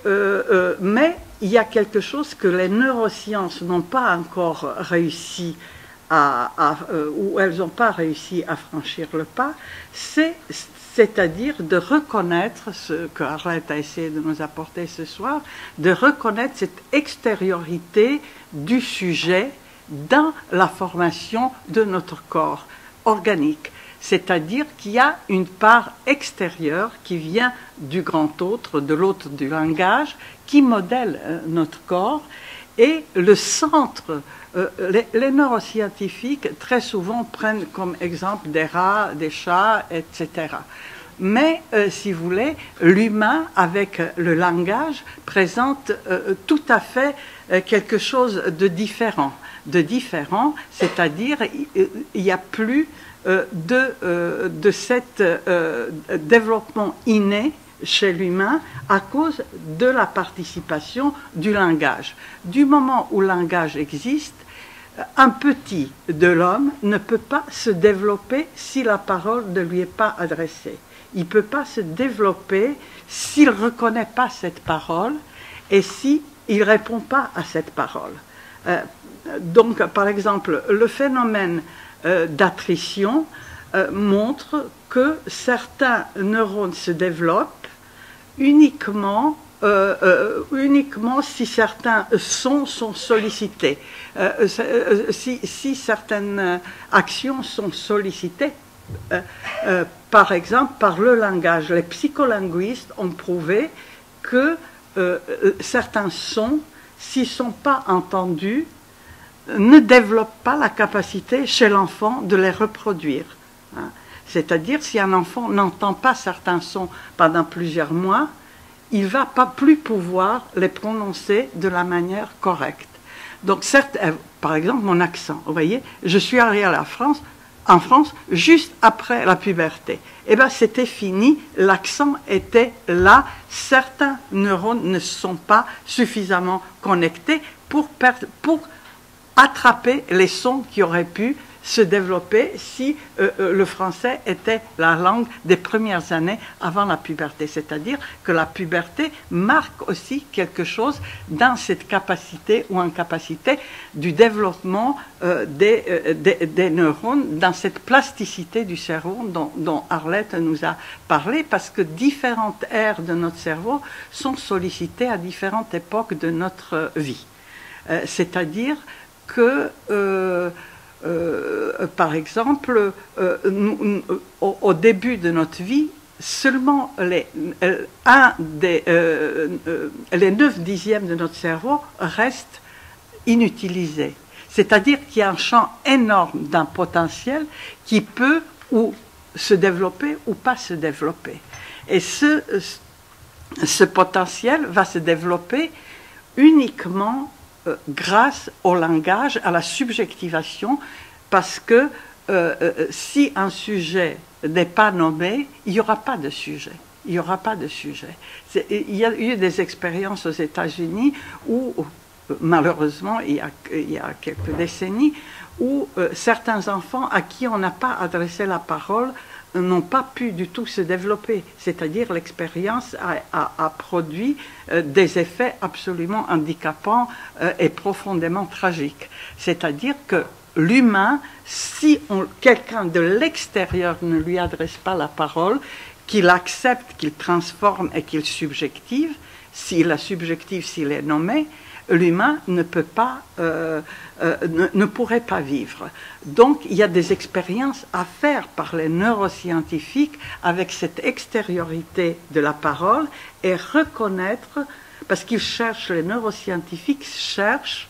il y a quelque chose que les neurosciences n'ont pas encore réussi où elles n'ont pas réussi à franchir le pas, c'est-à-dire de reconnaître ce que Arlette a essayé de nous apporter ce soir, de reconnaître cette extériorité du sujet dans la formation de notre corps organique. C'est-à-dire qu'il y a une part extérieure qui vient du grand autre, de l'autre du langage, qui modèle notre corps. Et le centre, les neuroscientifiques très souvent prennent comme exemple des rats, des chats, etc. Mais, si vous voulez, l'humain, avec le langage, présente tout à fait quelque chose de différent. C'est-à-dire, il n'y a plus de cet développement inné chez l'humain à cause de la participation du langage. Du moment où le langage existe, un petit de l'homme ne peut pas se développer si la parole ne lui est pas adressée. Il ne peut pas se développer s'il ne reconnaît pas cette parole et s'il ne répond pas à cette parole. Donc, par exemple, le phénomène d'attrition montre que certains neurones se développent uniquement si certains sons sont sollicités, si certaines actions sont sollicitées, par exemple par le langage. Les psycholinguistes ont prouvé que certains sons, s'ils ne sont pas entendus, ne développent pas la capacité chez l'enfant de les reproduire. C'est-à-dire, si un enfant n'entend pas certains sons pendant plusieurs mois, il ne va pas plus pouvoir les prononcer de la manière correcte. Donc, certes, par exemple, mon accent, vous voyez, je suis arrivée en France juste après la puberté. Eh bien, c'était fini, l'accent était là, certains neurones ne sont pas suffisamment connectés pour attraper les sons qui auraient pu se développer si le français était la langue des premières années avant la puberté. C'est-à-dire que la puberté marque aussi quelque chose dans cette capacité ou incapacité du développement des neurones, dans cette plasticité du cerveau dont Arlette nous a parlé, parce que différentes aires de notre cerveau sont sollicitées à différentes époques de notre vie. C'est-à-dire que par exemple, au début de notre vie, seulement les 9/10 de notre cerveau restent inutilisés. C'est-à-dire qu'il y a un champ énorme d'un potentiel qui peut ou se développer ou pas se développer. Et ce potentiel va se développer uniquement grâce au langage, à la subjectivation, parce que si un sujet n'est pas nommé, il n'y aura pas de sujet. Il n'y aura pas de sujet. Il y a eu des expériences aux États-Unis où, malheureusement, il y a quelques décennies, où certains enfants à qui on n'a pas adressé la parole n'ont pas pu du tout se développer. C'est-à-dire l'expérience a produit des effets absolument handicapants et profondément tragiques. C'est-à-dire que l'humain, si quelqu'un de l'extérieur ne lui adresse pas la parole, qu'il accepte, qu'il transforme et qu'il subjective, s'il est nommé, l'humain ne peut pas, ne pourrait pas vivre. Donc, il y a des expériences à faire par les neuroscientifiques avec cette extériorité de la parole et reconnaître, parce qu'ils cherchent, les neuroscientifiques cherchent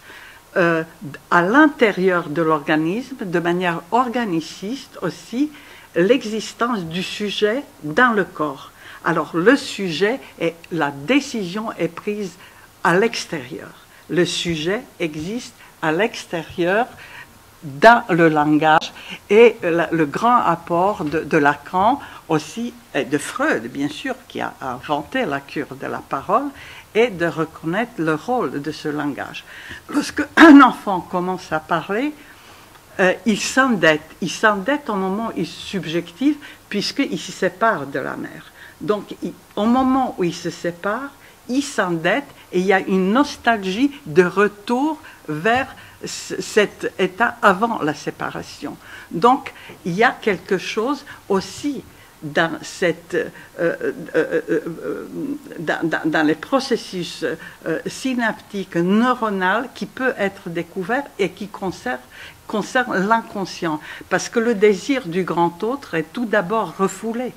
à l'intérieur de l'organisme, de manière organiciste aussi, l'existence du sujet dans le corps. Alors, le sujet, la décision est prise à l'extérieur. Le sujet existe à l'extérieur dans le langage et le grand apport de Lacan aussi, et de Freud bien sûr, qui a inventé la cure de la parole, est de reconnaître le rôle de ce langage. Lorsque un enfant commence à parler, il s'endette. Il s'endette au moment où il est subjectif, puisqu'il se sépare de la mère. Donc, au moment où il se sépare, il s'endette et il y a une nostalgie de retour vers cet état avant la séparation. Donc, il y a quelque chose aussi dans les processus synaptiques neuronaux qui peut être découvert et qui concerne l'inconscient. Parce que le désir du grand autre est tout d'abord refoulé.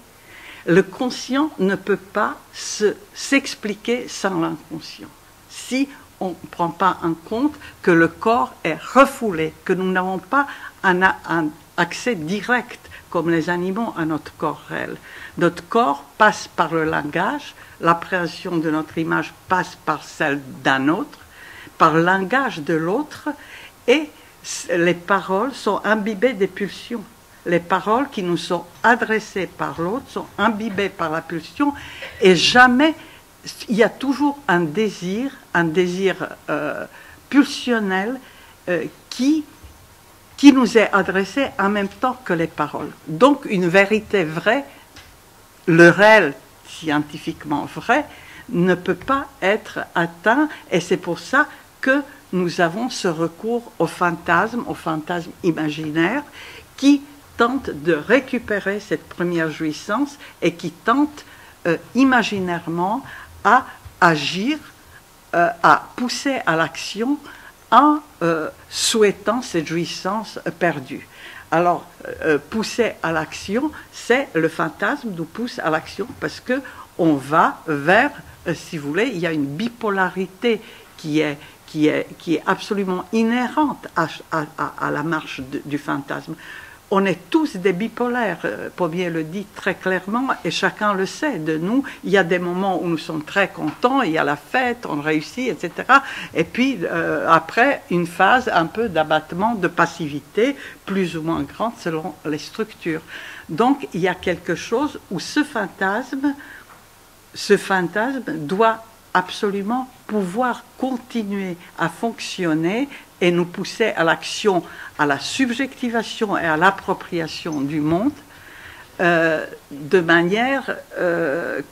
Le conscient ne peut pas s'expliquer sans l'inconscient. Si on ne prend pas en compte que le corps est refoulé, que nous n'avons pas un accès direct, comme les animaux, à notre corps réel. Notre corps passe par le langage, l'appréhension de notre image passe par celle d'un autre, par le langage de l'autre, et les paroles sont imbibées des pulsions. Les paroles qui nous sont adressées par l'autre sont imbibées par la pulsion, et jamais, il y a toujours un désir pulsionnel qui nous est adressé en même temps que les paroles. Donc une vérité vraie, le réel scientifiquement vrai, ne peut pas être atteint, et c'est pour ça que nous avons ce recours au fantasme imaginaire, qui tente de récupérer cette première jouissance et qui tente imaginairement à agir, à pousser à l'action en souhaitant cette jouissance perdue. Alors, pousser à l'action, c'est le fantasme nous pousse à l'action parce que on va vers, si vous voulez, il y a une bipolarité qui est absolument inhérente à la marche du fantasme. On est tous des bipolaires, Pommier le dit très clairement, et chacun le sait de nous. Il y a des moments où nous sommes très contents, il y a la fête, on réussit, etc. Et puis après, une phase un peu d'abattement, de passivité, plus ou moins grande selon les structures. Donc il y a quelque chose où ce fantasme doit absolument pouvoir continuer à fonctionner et nous pousser à l'action, à la subjectivation et à l'appropriation du monde, de manière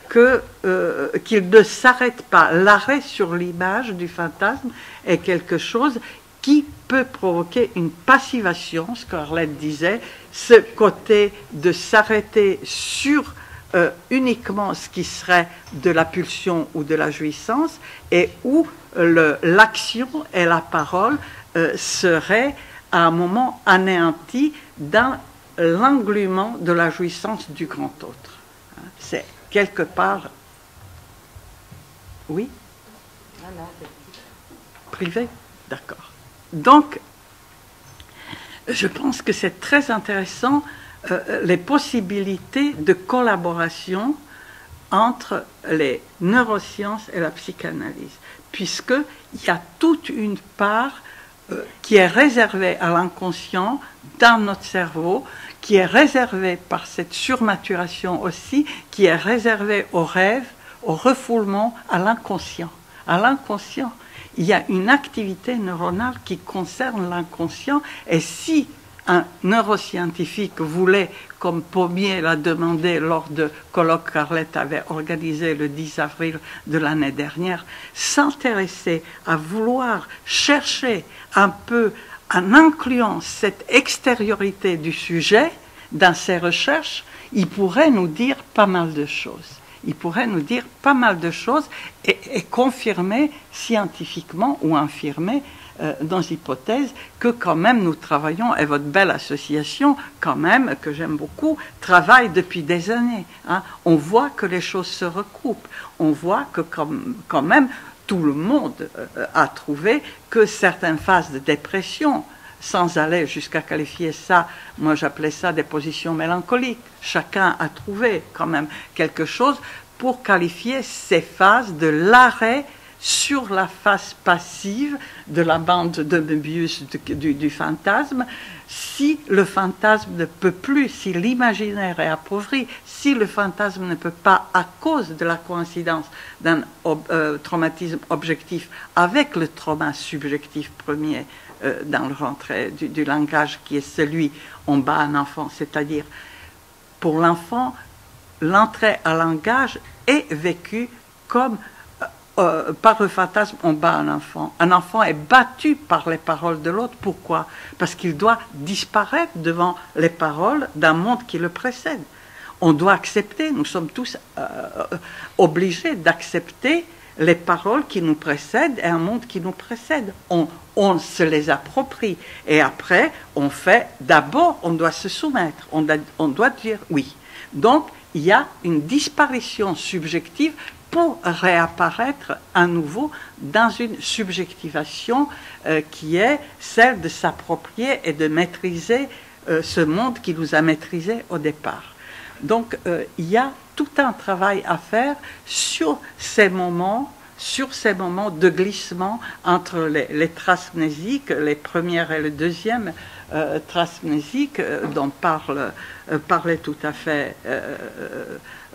qu'il ne s'arrête pas. L'arrêt sur l'image du fantasme est quelque chose qui peut provoquer une passivation, ce qu'Arlette disait, ce côté de s'arrêter sur uniquement ce qui serait de la pulsion ou de la jouissance, et où l'action et la parole seraient à un moment anéantis dans l'englument de la jouissance du grand autre. C'est quelque part... Oui? Privé? D'accord. Donc, je pense que c'est très intéressant les possibilités de collaboration entre les neurosciences et la psychanalyse, puisqu'il y a toute une part qui est réservée à l'inconscient dans notre cerveau, qui est réservée par cette surmaturation aussi, qui est réservée aux rêves, au refoulement, à l'inconscient. À l'inconscient, il y a une activité neuronale qui concerne l'inconscient, et si un neuroscientifique voulait, comme Pommier l'a demandé lors de colloque qu'Arlette avait organisé le 10 avril de l'année dernière, s'intéresser à vouloir chercher un peu, en incluant cette extériorité du sujet dans ses recherches, il pourrait nous dire pas mal de choses. Il pourrait nous dire pas mal de choses et confirmer scientifiquement ou infirmer dans l'hypothèse que quand même nous travaillons, et votre belle association quand même, que j'aime beaucoup, travaille depuis des années. Hein. On voit que les choses se recoupent, on voit que quand même tout le monde a trouvé que certaines phases de dépression, sans aller jusqu'à qualifier ça, moi j'appelais ça des positions mélancoliques, chacun a trouvé quand même quelque chose pour qualifier ces phases de l'arrêt sur la face passive de la bande de Möbius du fantasme. Si le fantasme ne peut plus, si l'imaginaire est appauvri, si le fantasme ne peut pas, à cause de la coïncidence d'un traumatisme objectif avec le trauma subjectif premier dans le rentrée du langage qui est celui on bat un enfant, c'est-à-dire pour l'enfant, l'entrée à langage est vécue comme par le fantasme, on bat un enfant. Un enfant est battu par les paroles de l'autre. Pourquoi? Parce qu'il doit disparaître devant les paroles d'un monde qui le précède. On doit accepter, nous sommes tous obligés d'accepter les paroles qui nous précèdent et un monde qui nous précède. On se les approprie. Et après, on fait, d'abord, on doit se soumettre. On doit dire oui. Donc, il y a une disparition subjective pour réapparaître à nouveau dans une subjectivation qui est celle de s'approprier et de maîtriser ce monde qui nous a maîtrisés au départ. Donc il y a tout un travail à faire sur ces moments de glissement entre les traces mnésiques, les premières et les deuxièmes traces mnésiques dont parlait tout à fait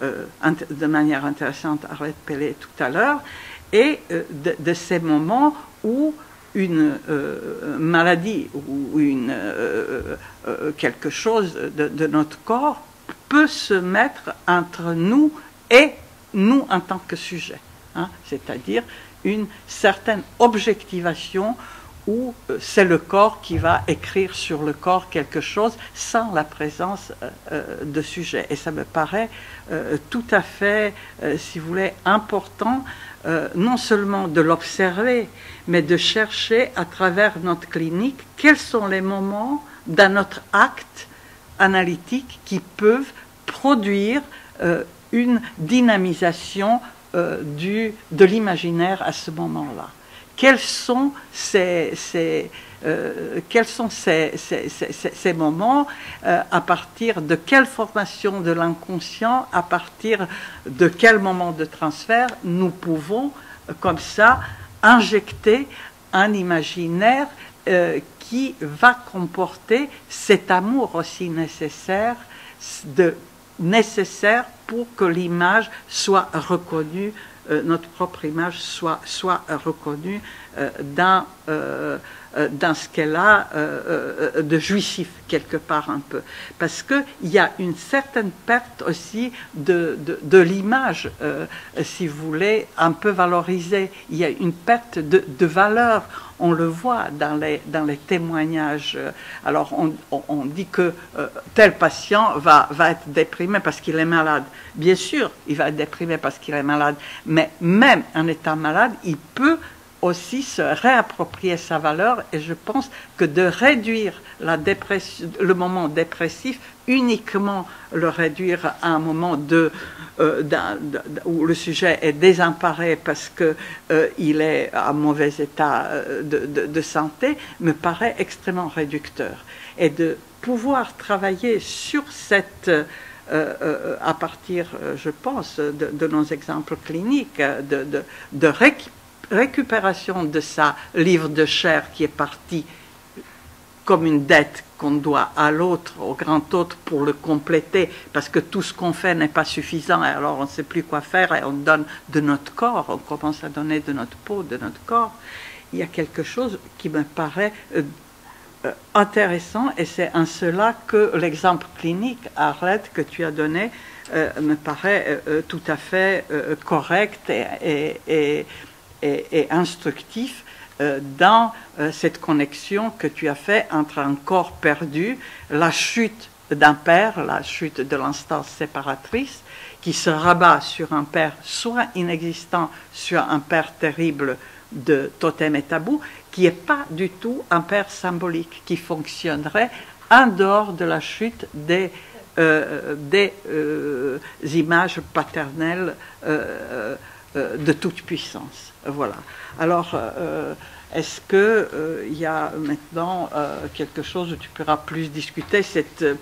de manière intéressante Arlette Pellet tout à l'heure, et de ces moments où une maladie ou quelque chose de notre corps peut se mettre entre nous et nous en tant que sujet, hein, c'est-à-dire une certaine objectivation où c'est le corps qui va écrire sur le corps quelque chose sans la présence de sujet. Et ça me paraît tout à fait, si vous voulez, important, non seulement de l'observer, mais de chercher à travers notre clinique quels sont les moments dans notre acte analytique qui peuvent produire une dynamisation de l'imaginaire à ce moment-là. Quels sont ces moments, à partir de quelle formation de l'inconscient, à partir de quel moment de transfert nous pouvons, comme ça, injecter un imaginaire qui va comporter cet amour aussi nécessaire pour que l'image soit reconnue, notre propre image soit reconnue dans ce qu'elle a de jouissif quelque part un peu. Parce qu'il y a une certaine perte aussi de l'image, si vous voulez, un peu valorisée. Il y a une perte de valeur. On le voit dans les témoignages. Alors on dit que tel patient va être déprimé parce qu'il est malade. Bien sûr, il va être déprimé parce qu'il est malade, mais même en étant malade, il peut aussi se réapproprier sa valeur, et je pense que de réduire la dépression, le moment dépressif, uniquement le réduire à un moment où le sujet est désemparé parce qu'il est en mauvais état de santé, me paraît extrêmement réducteur. Et de pouvoir travailler sur cette, à partir, je pense, de nos exemples cliniques, de récupération de sa livre de chair qui est parti comme une dette qu'on doit à l'autre, au grand autre, pour le compléter, parce que tout ce qu'on fait n'est pas suffisant, et alors on ne sait plus quoi faire, et on donne de notre corps, on commence à donner de notre peau, de notre corps. Il y a quelque chose qui me paraît intéressant, et c'est en cela que l'exemple clinique, Arlette, que tu as donné, me paraît tout à fait correct et instructif dans cette connexion que tu as fait entre un corps perdu, la chute d'un père, la chute de l'instance séparatrice, qui se rabat sur un père soit inexistant, soit un père terrible de totem et tabou, qui n'est pas du tout un père symbolique, qui fonctionnerait en dehors de la chute des images paternelles de toute puissance. Voilà. Alors, est-ce qu'il y a maintenant quelque chose où tu pourras plus discuter,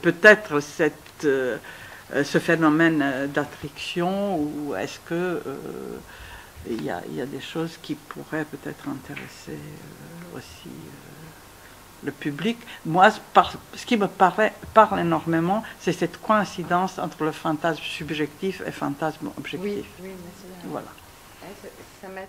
peut-être ce phénomène d'attraction, ou est-ce que il y a des choses qui pourraient peut-être intéresser aussi le public? Moi, ce qui me parle énormément, c'est cette coïncidence entre le fantasme subjectif et le fantasme objectif. Oui, voilà. Ça m'a